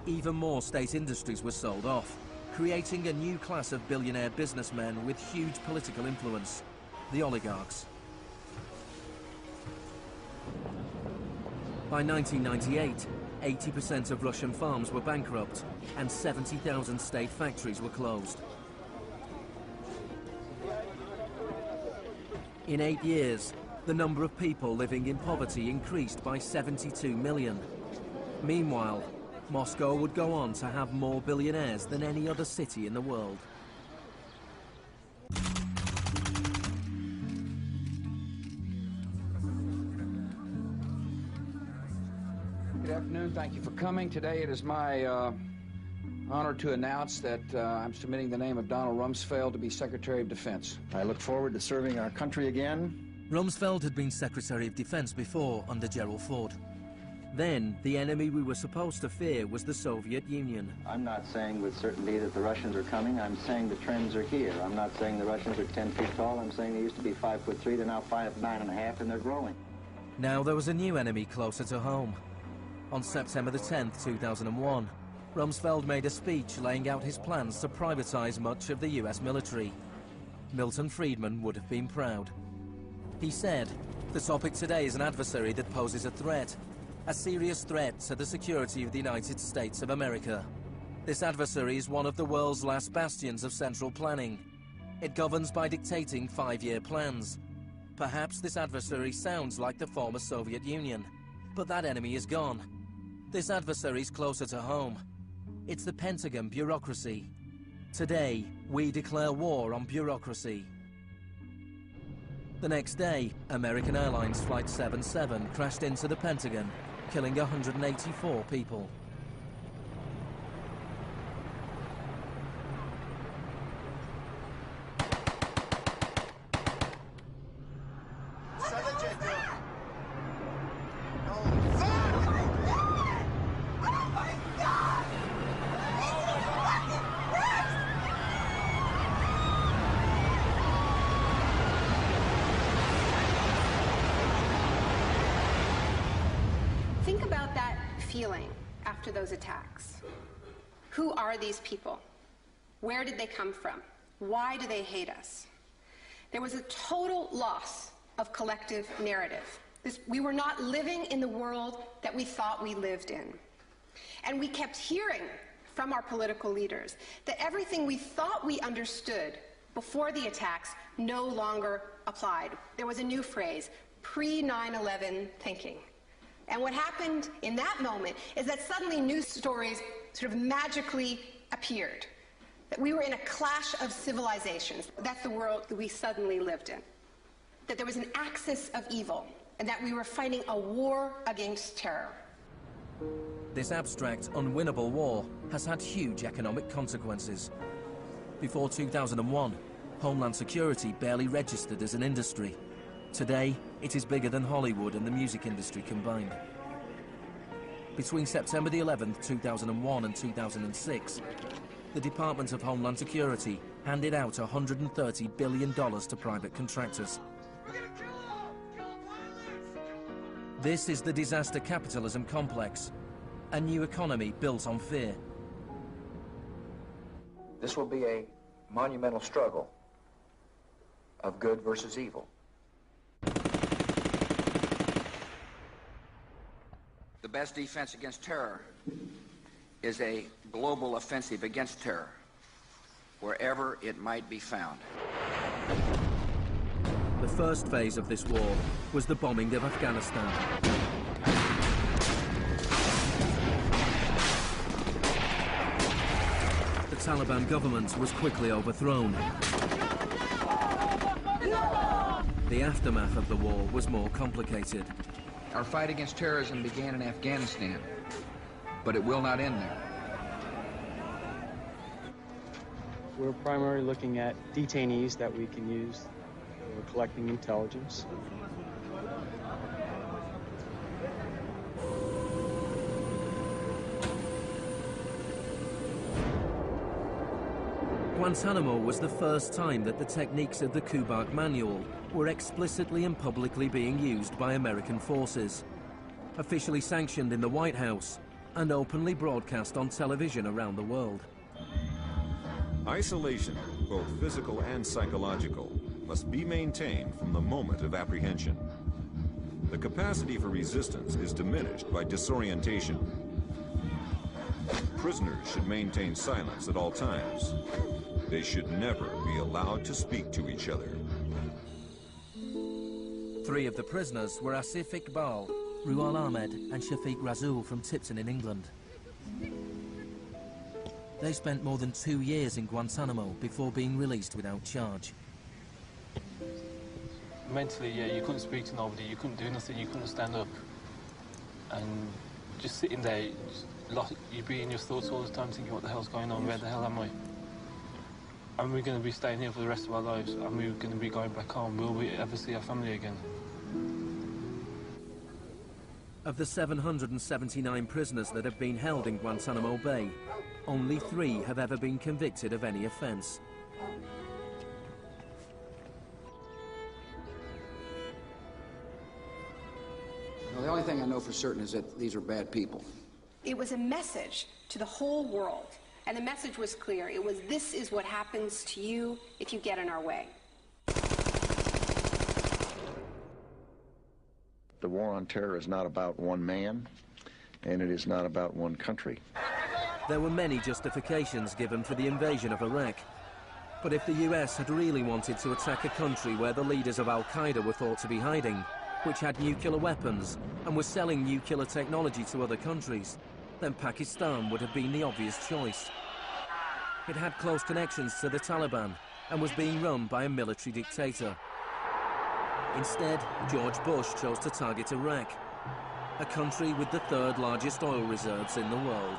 Even more state industries were sold off, creating a new class of billionaire businessmen with huge political influence, the oligarchs. By 1998, 80% of Russian farms were bankrupt and 70,000 state factories were closed. In 8 years, the number of people living in poverty increased by 72 million. Meanwhile, Moscow would go on to have more billionaires than any other city in the world. Good afternoon. Thank you for coming. Today it is my honor to announce that I'm submitting the name of Donald Rumsfeld to be Secretary of Defense. I look forward to serving our country again. Rumsfeld had been Secretary of Defense before under Gerald Ford. Then, the enemy we were supposed to fear was the Soviet Union. I'm not saying with certainty that the Russians are coming. I'm saying the trends are here. I'm not saying the Russians are 10 feet tall. I'm saying they used to be 5'3". They're now 5'9½", and they're growing. Now there was a new enemy closer to home. On September the 10th, 2001, Rumsfeld made a speech laying out his plans to privatize much of the US military. Milton Friedman would have been proud. He said, "The topic today is an adversary that poses a serious threat to the security of the United States of America. This adversary is one of the world's last bastions of central planning. It governs by dictating 5-year plans. Perhaps this adversary sounds like the former Soviet Union, but that enemy is gone. This adversary is closer to home. It's the Pentagon bureaucracy. Today, we declare war on bureaucracy." The next day, American Airlines Flight 77 crashed into the Pentagon, killing 184 people. Think about that feeling after those attacks. Who are these people? Where did they come from? Why do they hate us? There was a total loss of collective narrative. We were not living in the world that we thought we lived in. And we kept hearing from our political leaders that everything we thought we understood before the attacks no longer applied. There was a new phrase, pre-9/11 thinking. And what happened in that moment is that suddenly news stories sort of magically appeared. That we were in a clash of civilizations. That's the world that we suddenly lived in. That there was an axis of evil, and that we were fighting a war against terror. This abstract, unwinnable war has had huge economic consequences. Before 2001, Homeland Security barely registered as an industry. Today, it is bigger than Hollywood and the music industry combined. Between September the 11th, 2001 and 2006, the Department of Homeland Security handed out $130 billion to private contractors. This is the disaster capitalism complex, a new economy built on fear. This will be a monumental struggle of good versus evil. The best defense against terror is a global offensive against terror, wherever it might be found. The first phase of this war was the bombing of Afghanistan. The Taliban government was quickly overthrown. The aftermath of the war was more complicated. Our fight against terrorism began in Afghanistan, but it will not end there. We're primarily looking at detainees that we can use. We're collecting intelligence. Guantanamo was the first time that the techniques of the Kubark Manual were explicitly and publicly being used by American forces, officially sanctioned in the White House and openly broadcast on television around the world. Isolation, both physical and psychological, must be maintained from the moment of apprehension. The capacity for resistance is diminished by disorientation. Prisoners should maintain silence at all times. They should never be allowed to speak to each other. 3 of the prisoners were Asif Iqbal, Ruhal Ahmed and Shafiq Rasool from Tipton in England. They spent more than 2 years in Guantanamo before being released without charge. Mentally, yeah, you couldn't speak to nobody, you couldn't do nothing, you couldn't stand up. And just sitting there, you'd be in your thoughts all the time thinking, what the hell's going on, where the hell am I? And we're going to be staying here for the rest of our lives, and we're going to be going back home. Will we ever see our family again? Of the 779 prisoners that have been held in Guantanamo Bay, only 3 have ever been convicted of any offense. Well, the only thing I know for certain is that these are bad people. It was a message to the whole world, and the message was clear. It was, this is what happens to you if you get in our way. The war on terror is not about one man, and it is not about one country. There were many justifications given for the invasion of Iraq. But if the US had really wanted to attack a country where the leaders of Al-Qaeda were thought to be hiding, which had nuclear weapons and was selling nuclear technology to other countries, then Pakistan would have been the obvious choice. It had close connections to the Taliban and was being run by a military dictator. Instead, George Bush chose to target Iraq, a country with the 3rd largest oil reserves in the world.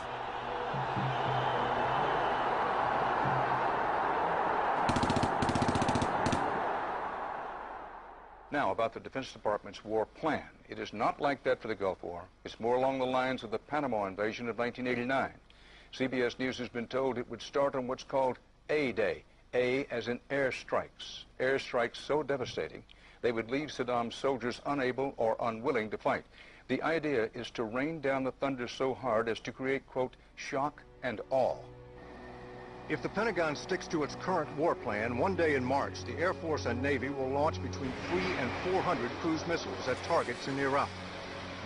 Now, about the Defense Department's war plan. It is not like that for the Gulf War. It's more along the lines of the Panama invasion of 1989. CBS News has been told it would start on what's called A-Day. A as in airstrikes. Airstrikes so devastating, they would leave Saddam's soldiers unable or unwilling to fight. The idea is to rain down the thunder so hard as to create, quote, shock and awe. If the Pentagon sticks to its current war plan, one day in March, the Air Force and Navy will launch between 300 and 400 cruise missiles at targets in Iraq.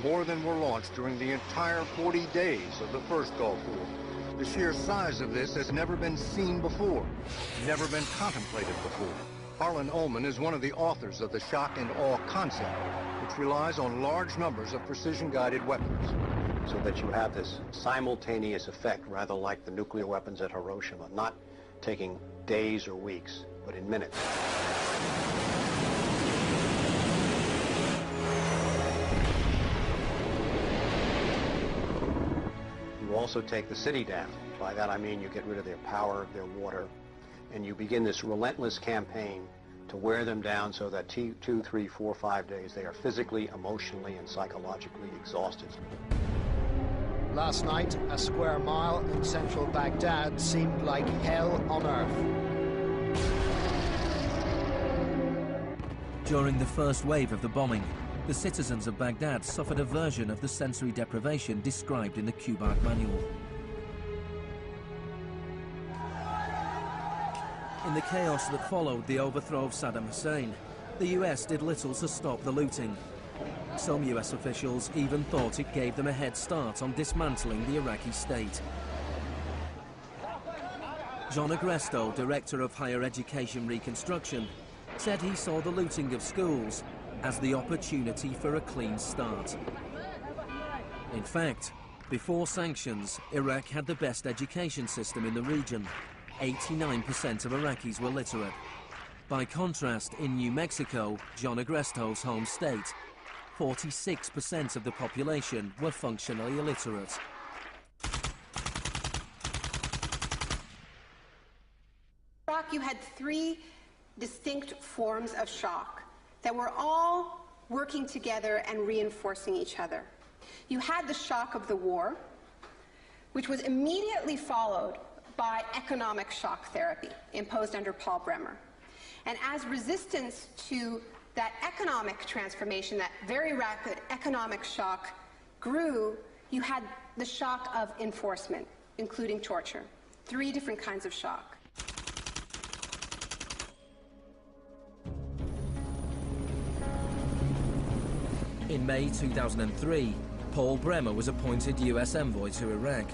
More than were launched during the entire 40 days of the first Gulf War. The sheer size of this has never been seen before, never been contemplated before. Harlan Ullman is one of the authors of the shock and awe concept, which relies on large numbers of precision-guided weapons. So that you have this simultaneous effect, rather like the nuclear weapons at Hiroshima, not taking days or weeks, but in minutes. You also take the city down. By that I mean you get rid of their power, their water, and you begin this relentless campaign to wear them down so that 2, 3, 4, 5 days they are physically, emotionally, and psychologically exhausted. Last night, a square mile in central Baghdad seemed like hell on earth. During the first wave of the bombing, the citizens of Baghdad suffered a version of the sensory deprivation described in the Kubark Manual. In the chaos that followed the overthrow of Saddam Hussein, the US did little to stop the looting. Some US officials even thought it gave them a head start on dismantling the Iraqi state. John Agresto, Director of Higher Education Reconstruction, said he saw the looting of schools as the opportunity for a clean start. In fact, before sanctions, Iraq had the best education system in the region. 89% of Iraqis were literate. By contrast, in New Mexico, John Agresto's home state, 46% of the population were functionally illiterate. Iraq, you had three distinct forms of shock that were all working together and reinforcing each other. You had the shock of the war, which was immediately followed by economic shock therapy imposed under Paul Bremer. And as resistance to that economic transformation, that very rapid economic shock grew, you had the shock of enforcement, including torture. Three different kinds of shock. In May 2003, Paul Bremer was appointed US envoy to Iraq.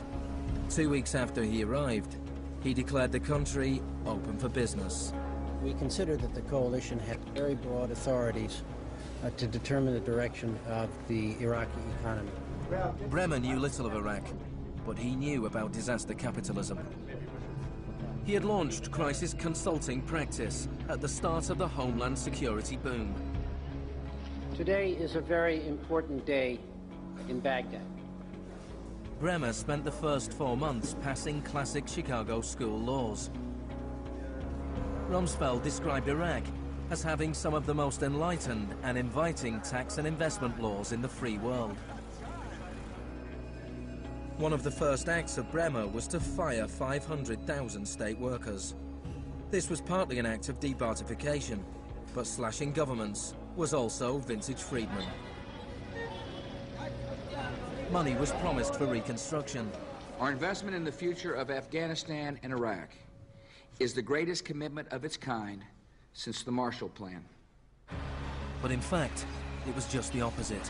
2 weeks after he arrived, he declared the country open for business. We consider that the coalition had very broad authorities to determine the direction of the Iraqi economy. Bremer knew little of Iraq, but he knew about disaster capitalism. He had launched crisis consulting practice at the start of the Homeland Security boom. Today is a very important day in Baghdad. Bremer spent the first 4 months passing classic Chicago school laws. Rumsfeld described Iraq as having some of the most enlightened and inviting tax and investment laws in the free world. One of the first acts of Bremer was to fire 500,000 state workers. This was partly an act of debartification, but slashing governments was also vintage Friedman. Money was promised for reconstruction. Our investment in the future of Afghanistan and Iraq is the greatest commitment of its kind since the Marshall Plan. But in fact, it was just the opposite.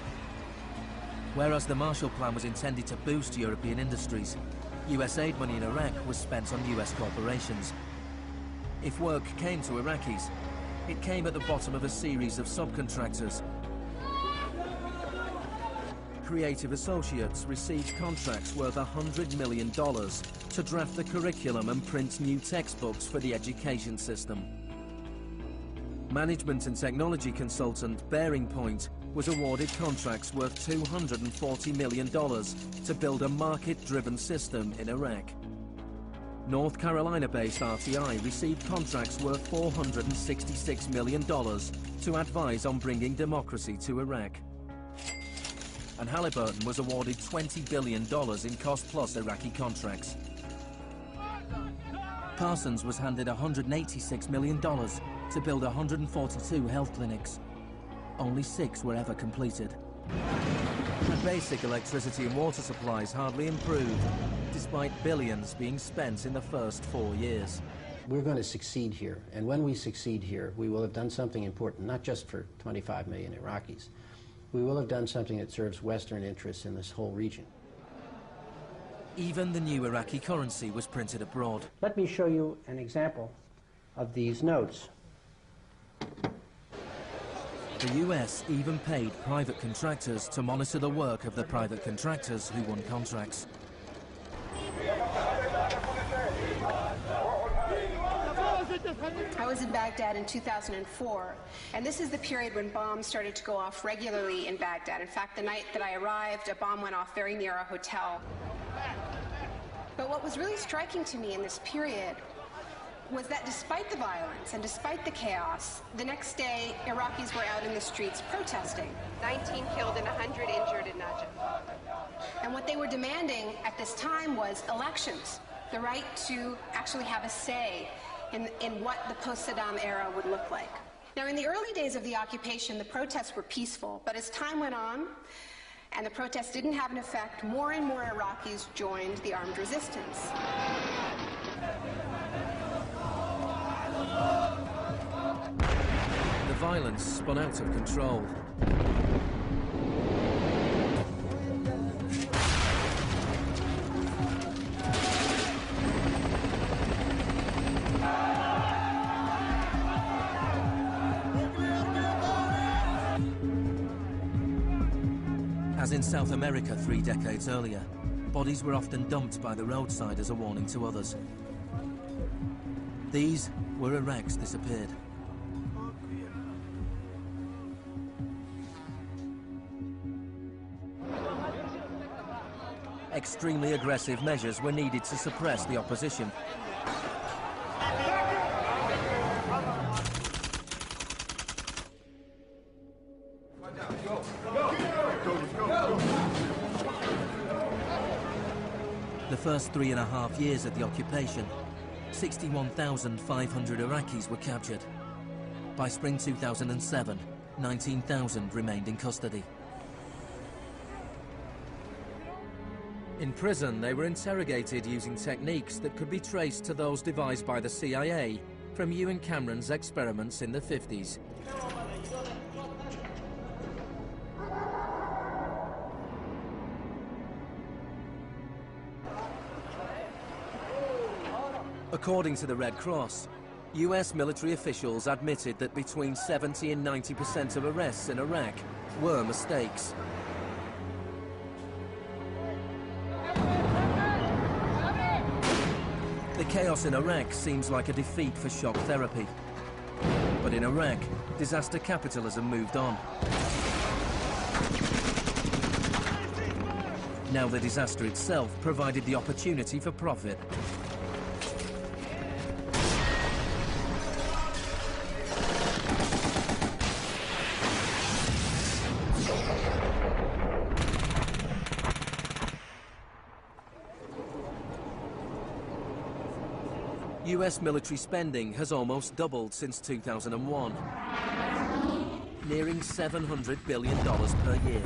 Whereas the Marshall Plan was intended to boost European industries, US aid money in Iraq was spent on US corporations. If work came to Iraqis, it came at the bottom of a series of subcontractors. Creative associates received contracts worth $100 million to draft the curriculum and print new textbooks for the education system. Management and technology consultant Bearing Point was awarded contracts worth $240 million to build a market-driven system in Iraq. North Carolina-based RTI received contracts worth $466 million to advise on bringing democracy to Iraq. And Halliburton was awarded $20 billion in cost-plus Iraqi contracts. Parsons was handed $186 million to build 142 health clinics. Only 6 were ever completed. And basic electricity and water supplies hardly improved, despite billions being spent in the first 4 years. We're going to succeed here, and when we succeed here, we will have done something important, not just for 25 million Iraqis. We will have done something that serves Western interests in this whole region. Even the new Iraqi currency was printed abroad. Let me show you an example of these notes. The US even paid private contractors to monitor the work of the private contractors who won contracts. I was in Baghdad in 2004, and this is the period when bombs started to go off regularly in Baghdad. In fact, the night that I arrived, a bomb went off very near our hotel. But what was really striking to me in this period was that despite the violence and despite the chaos, the next day, Iraqis were out in the streets protesting. 19 killed and 100 injured in Najaf. And what they were demanding at this time was elections, the right to actually have a say in what the post-Saddam era would look like. Now, in the early days of the occupation, the protests were peaceful, but as time went on, and the protests didn't have an effect, more and more Iraqis joined the armed resistance. The violence spun out of control. As in South America 3 decades earlier, bodies were often dumped by the roadside as a warning to others. These were Iraq's disappeared. Extremely aggressive measures were needed to suppress the opposition. The first 3.5 years of the occupation, 61,500 Iraqis were captured. By spring 2007, 19,000 remained in custody. In prison, they were interrogated using techniques that could be traced to those devised by the CIA from Ewan Cameron's experiments in the 50s. According to the Red Cross, US military officials admitted that between 70 and 90% of arrests in Iraq were mistakes. The chaos in Iraq seems like a defeat for shock therapy. But in Iraq, disaster capitalism moved on. Now the disaster itself provided the opportunity for profit. US military spending has almost doubled since 2001, nearing $700 billion per year.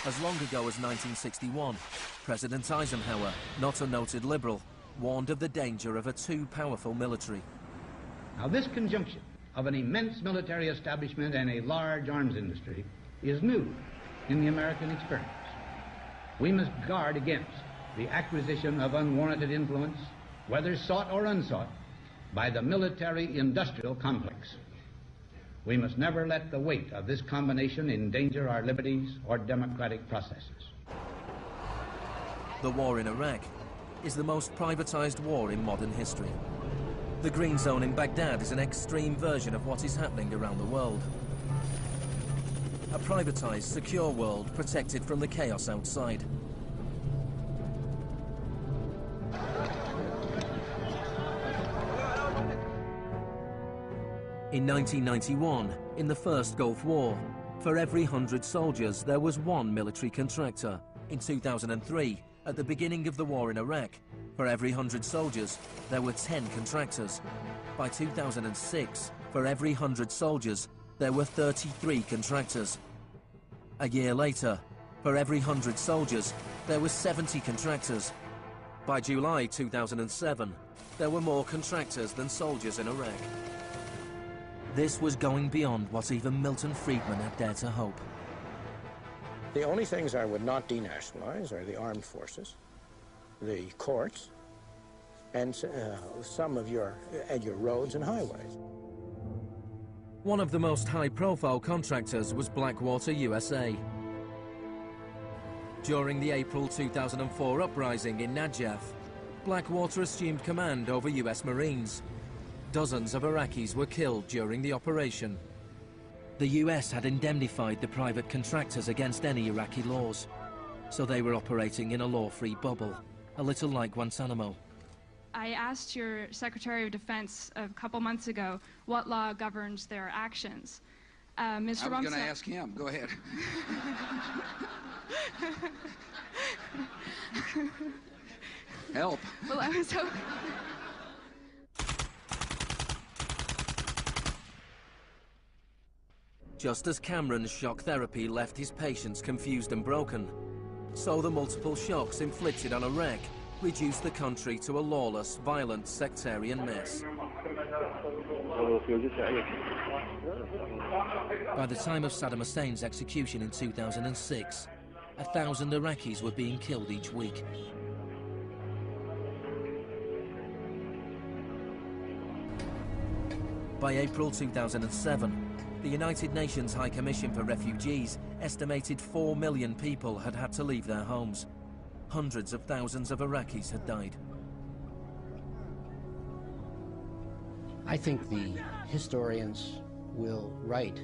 As long ago as 1961, President Eisenhower, not a noted liberal, warned of the danger of a too powerful military. Now, this conjunction of an immense military establishment and a large arms industry is new in the American experience. We must guard against the acquisition of unwarranted influence, whether sought or unsought, by the military-industrial complex. We must never let the weight of this combination endanger our liberties or democratic processes. The war in Iraq is the most privatized war in modern history. The Green Zone in Baghdad is an extreme version of what is happening around the world. A privatized, secure world protected from the chaos outside. In 1991, in the First Gulf War, for every 100 soldiers, there was one military contractor. In 2003, at the beginning of the war in Iraq, for every 100 soldiers, there were 10 contractors. By 2006, for every 100 soldiers, there were 33 contractors. A year later, for every 100 soldiers, there were 70 contractors. By July 2007, there were more contractors than soldiers in Iraq. This was going beyond what even Milton Friedman had dared to hope. The only things I would not denationalize are the armed forces, the courts, and some of your roads and highways. One of the most high-profile contractors was Blackwater USA. During the April 2004 uprising in Najaf, Blackwater assumed command over US Marines. Dozens of Iraqis were killed during the operation. The US had indemnified the private contractors against any Iraqi laws, so they were operating in a law-free bubble, a little like Guantanamo. I asked your Secretary of Defense a couple months ago what law governs their actions. Mr. I was Rumsfeld... going to ask him. Go ahead. Help. Well, I was hoping... Just as Cameron's shock therapy left his patients confused and broken, so the multiple shocks inflicted on Iraq reduced the country to a lawless, violent, sectarian mess. By the time of Saddam Hussein's execution in 2006, 1,000 Iraqis were being killed each week. By April 2007, the United Nations High Commission for Refugees estimated 4 million people had had to leave their homes. Hundreds of thousands of Iraqis had died. I think the historians will write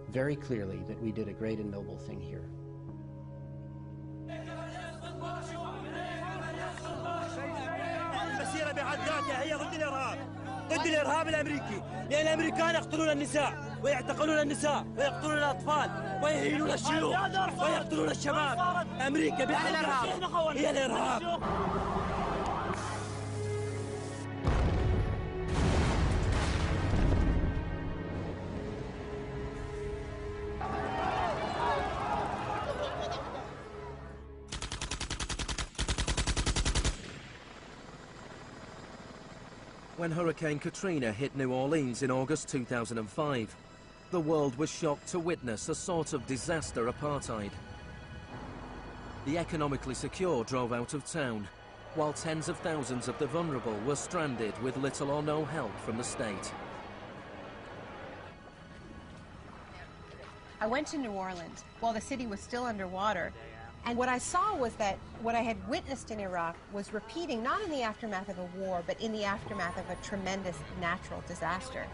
very clearly that we did a great and noble thing here. ضد الإرهاب الأمريكي، لأن الأمريكان يقتلون النساء ويعتقلون النساء ويقتلون الأطفال ويهينون الشيوخ ويقتلون الشباب. أمريكا بحقها هي الإرهاب. When Hurricane Katrina hit New Orleans in August 2005, the world was shocked to witness a sort of disaster apartheid. The economically secure drove out of town, while tens of thousands of the vulnerable were stranded with little or no help from the state. I went to New Orleans while the city was still underwater, and what I saw was that what I had witnessed in Iraq was repeating, not in the aftermath of a war, but in the aftermath of a tremendous natural disaster.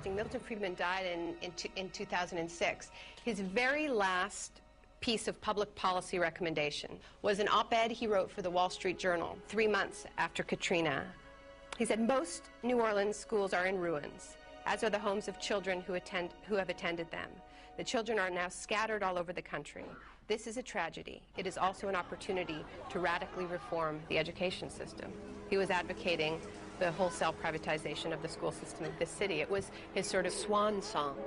Milton Friedman died in 2006. His very last piece of public policy recommendation was an op-ed he wrote for the Wall Street Journal 3 months after Katrina. He said, most New Orleans schools are in ruins, as are the homes of children who have attended them. The children are now scattered all over the country. This is a tragedy. It is also an opportunity to radically reform the education system. He was advocating the wholesale privatization of the school system of this city. It was his sort of swan song.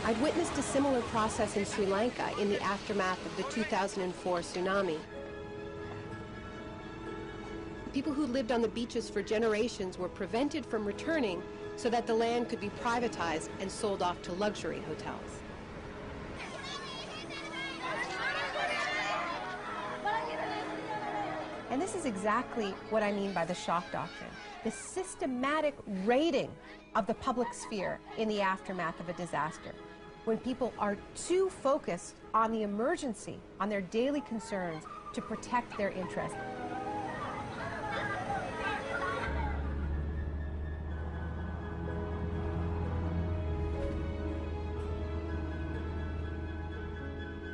I've witnessed a similar process in Sri Lanka in the aftermath of the 2004 tsunami. People who lived on the beaches for generations were prevented from returning so that the land could be privatized and sold off to luxury hotels. And this is exactly what I mean by the shock doctrine, the systematic raiding of the public sphere in the aftermath of a disaster, when people are too focused on the emergency, on their daily concerns, to protect their interests.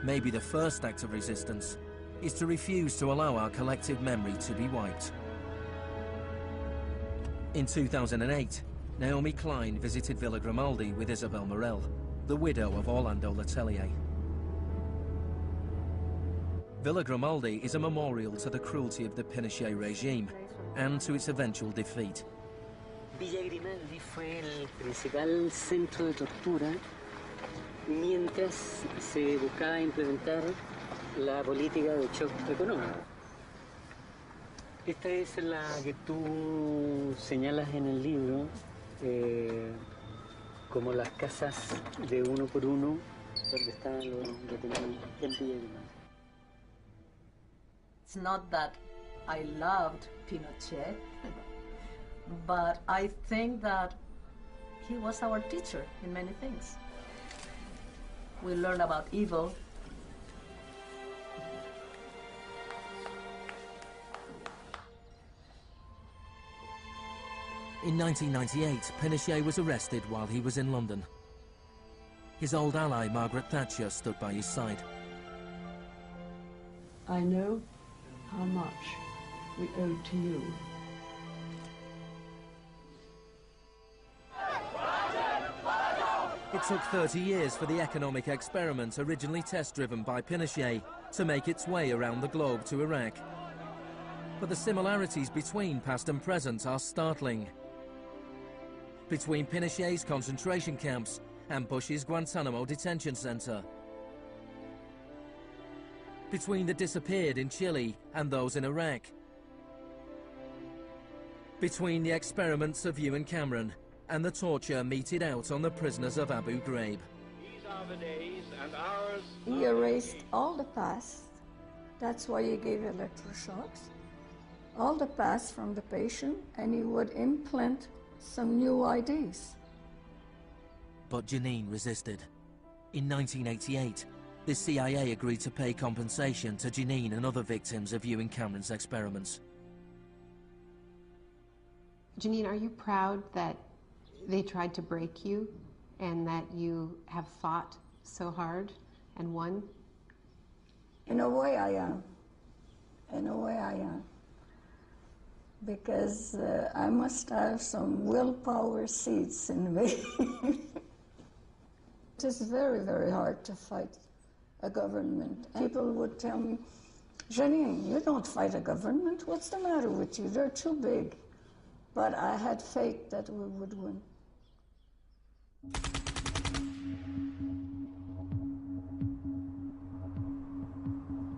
Maybe the first act of resistance is to refuse to allow our collective memory to be wiped. In 2008, Naomi Klein visited Villa Grimaldi with Isabel Morel, the widow of Orlando Letelier. Villa Grimaldi is a memorial to the cruelty of the Pinochet regime and to its eventual defeat. Villa Grimaldi fue el principal centro de tortura mientras se buscaba implementar la política de shock económico. Esta es la que tú señalas en el libro como las casas de uno por uno donde estaban los detenidos en Villa Grimaldi. It's not that I loved Pinochet, but I think that he was our teacher in many things. We learn about evil. In 1998, Pinochet was arrested while he was in London. His old ally, Margaret Thatcher, stood by his side. I know how much we owe to you. It took 30 years for the economic experiment originally test-driven by Pinochet to make its way around the globe to Iraq. But the similarities between past and present are startling. between Pinochet's concentration camps and Bush's Guantanamo detention center, between the disappeared in Chile and those in Iraq, between the experiments of Ewan Cameron and the torture meted out on the prisoners of Abu Ghraib. These are the days and hours. He erased all the past. That's why he gave electroshocks. All the past from the patient, and he would implant some new ideas. But Janine resisted. In 1988, the CIA agreed to pay compensation to Janine and other victims of Ewan Cameron's experiments. Janine, are you proud that they tried to break you and that you have fought so hard and won? In a way I am. In a way I am. Because I must have some willpower seeds in me. It is very, very hard to fight a government. People would tell me, Janine, you don't fight a government. What's the matter with you? They're too big. But I had faith that we would win.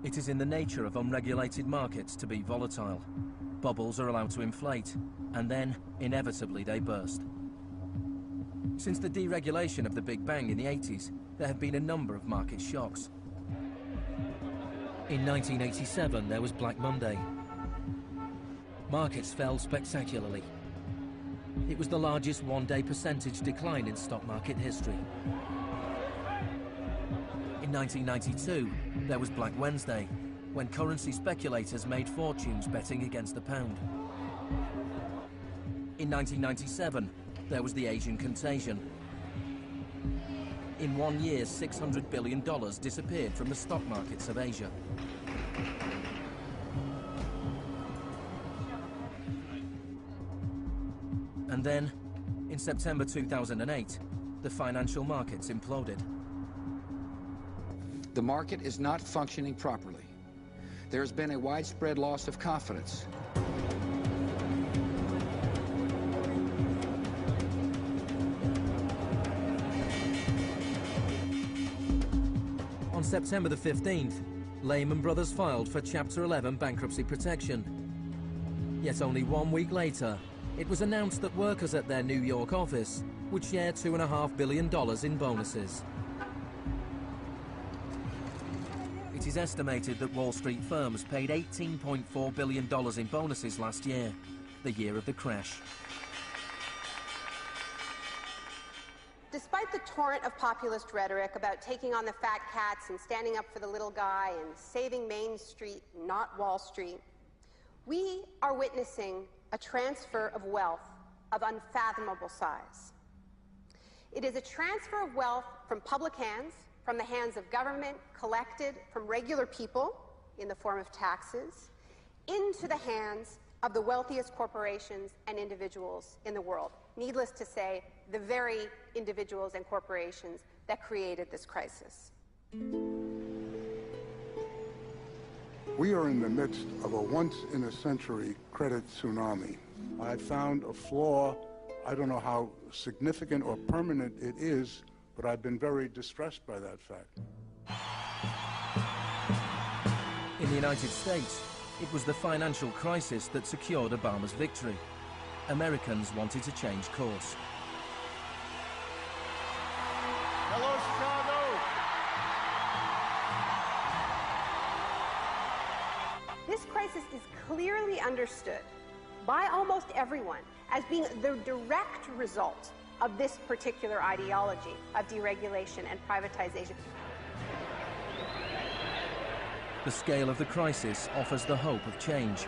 It is in the nature of unregulated markets to be volatile. Bubbles are allowed to inflate, and then, inevitably, they burst. Since the deregulation of the Big Bang in the 80s, there have been a number of market shocks. In 1987, there was Black Monday. Markets fell spectacularly. It was the largest one-day percentage decline in stock market history. In 1992, there was Black Wednesday, when currency speculators made fortunes betting against the pound. In 1997, there was the Asian contagion. In 1 year, $600 billion disappeared from the stock markets of Asia. And then, in September 2008, the financial markets imploded. The market is not functioning properly. There's been a widespread loss of confidence. On September the 15th, Lehman Brothers filed for Chapter 11 bankruptcy protection. Yet only 1 week later, it was announced that workers at their New York office would share $2.5 billion in bonuses. It is estimated that Wall Street firms paid $18.4 billion in bonuses last year, the year of the crash. Despite the torrent of populist rhetoric about taking on the fat cats and standing up for the little guy and saving Main Street, not Wall Street, we are witnessing a transfer of wealth of unfathomable size. It is a transfer of wealth from public hands, from the hands of government, collected from regular people in the form of taxes, into the hands of the wealthiest corporations and individuals in the world. Needless to say, the very individuals and corporations that created this crisis. We are in the midst of a once-in-a-century credit tsunami. I found a flaw. I don't know how significant or permanent it is, but I've been very distressed by that fact. In the United States, it was the financial crisis that secured Obama's victory. Americans wanted to change course. Hello, Chicago! This crisis is clearly understood by almost everyone as being the direct result of this particular ideology of deregulation and privatization. The scale of the crisis offers the hope of change.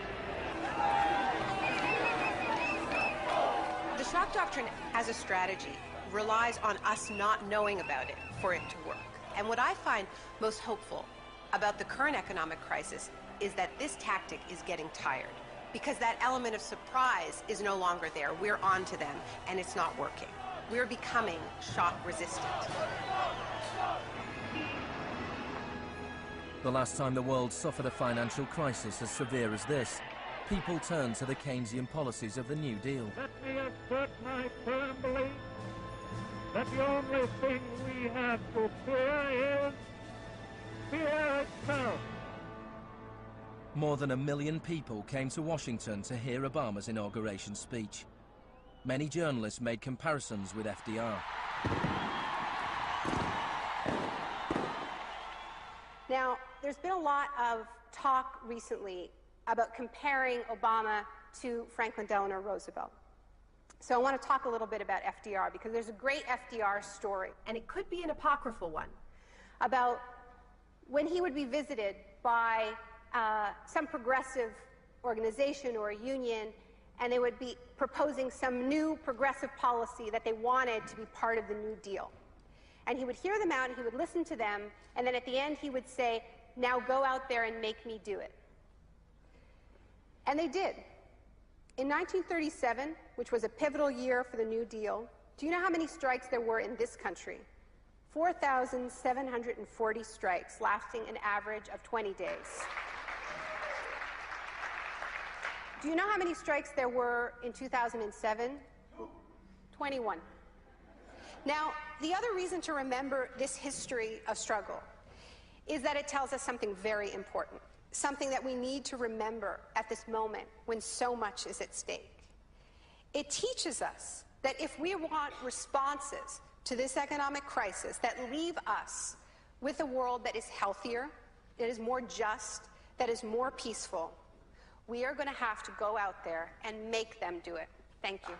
The shock doctrine as a strategy relies on us not knowing about it for it to work. And what I find most hopeful about the current economic crisis is that this tactic is getting tired, because that element of surprise is no longer there. We're on to them, and it's not working. We're becoming shock resistant. The last time the world suffered a financial crisis as severe as this, people turned to the Keynesian policies of the New Deal. Let me assert my firm belief that the only thing we have to fear is fear itself. More than 1 million people came to Washington to hear Obama's inauguration speech. Many journalists made comparisons with FDR. Now, there's been a lot of talk recently about comparing Obama to Franklin Delano Roosevelt. So I want to talk a little bit about FDR, because there's a great FDR story, and it could be an apocryphal one, about when he would be visited by some progressive organization or a union, and they would be proposing some new progressive policy that they wanted to be part of the New Deal. And he would hear them out, and he would listen to them, and then at the end he would say, "Now go out there and make me do it." And they did. In 1937, which was a pivotal year for the New Deal, do you know how many strikes there were in this country? 4,740 strikes, lasting an average of 20 days. Do you know how many strikes there were in 2007? 21. Now, the other reason to remember this history of struggle is that it tells us something very important, something that we need to remember at this moment when so much is at stake. It teaches us that if we want responses to this economic crisis that leave us with a world that is healthier, that is more just, that is more peaceful, we are going to have to go out there and make them do it. Thank you.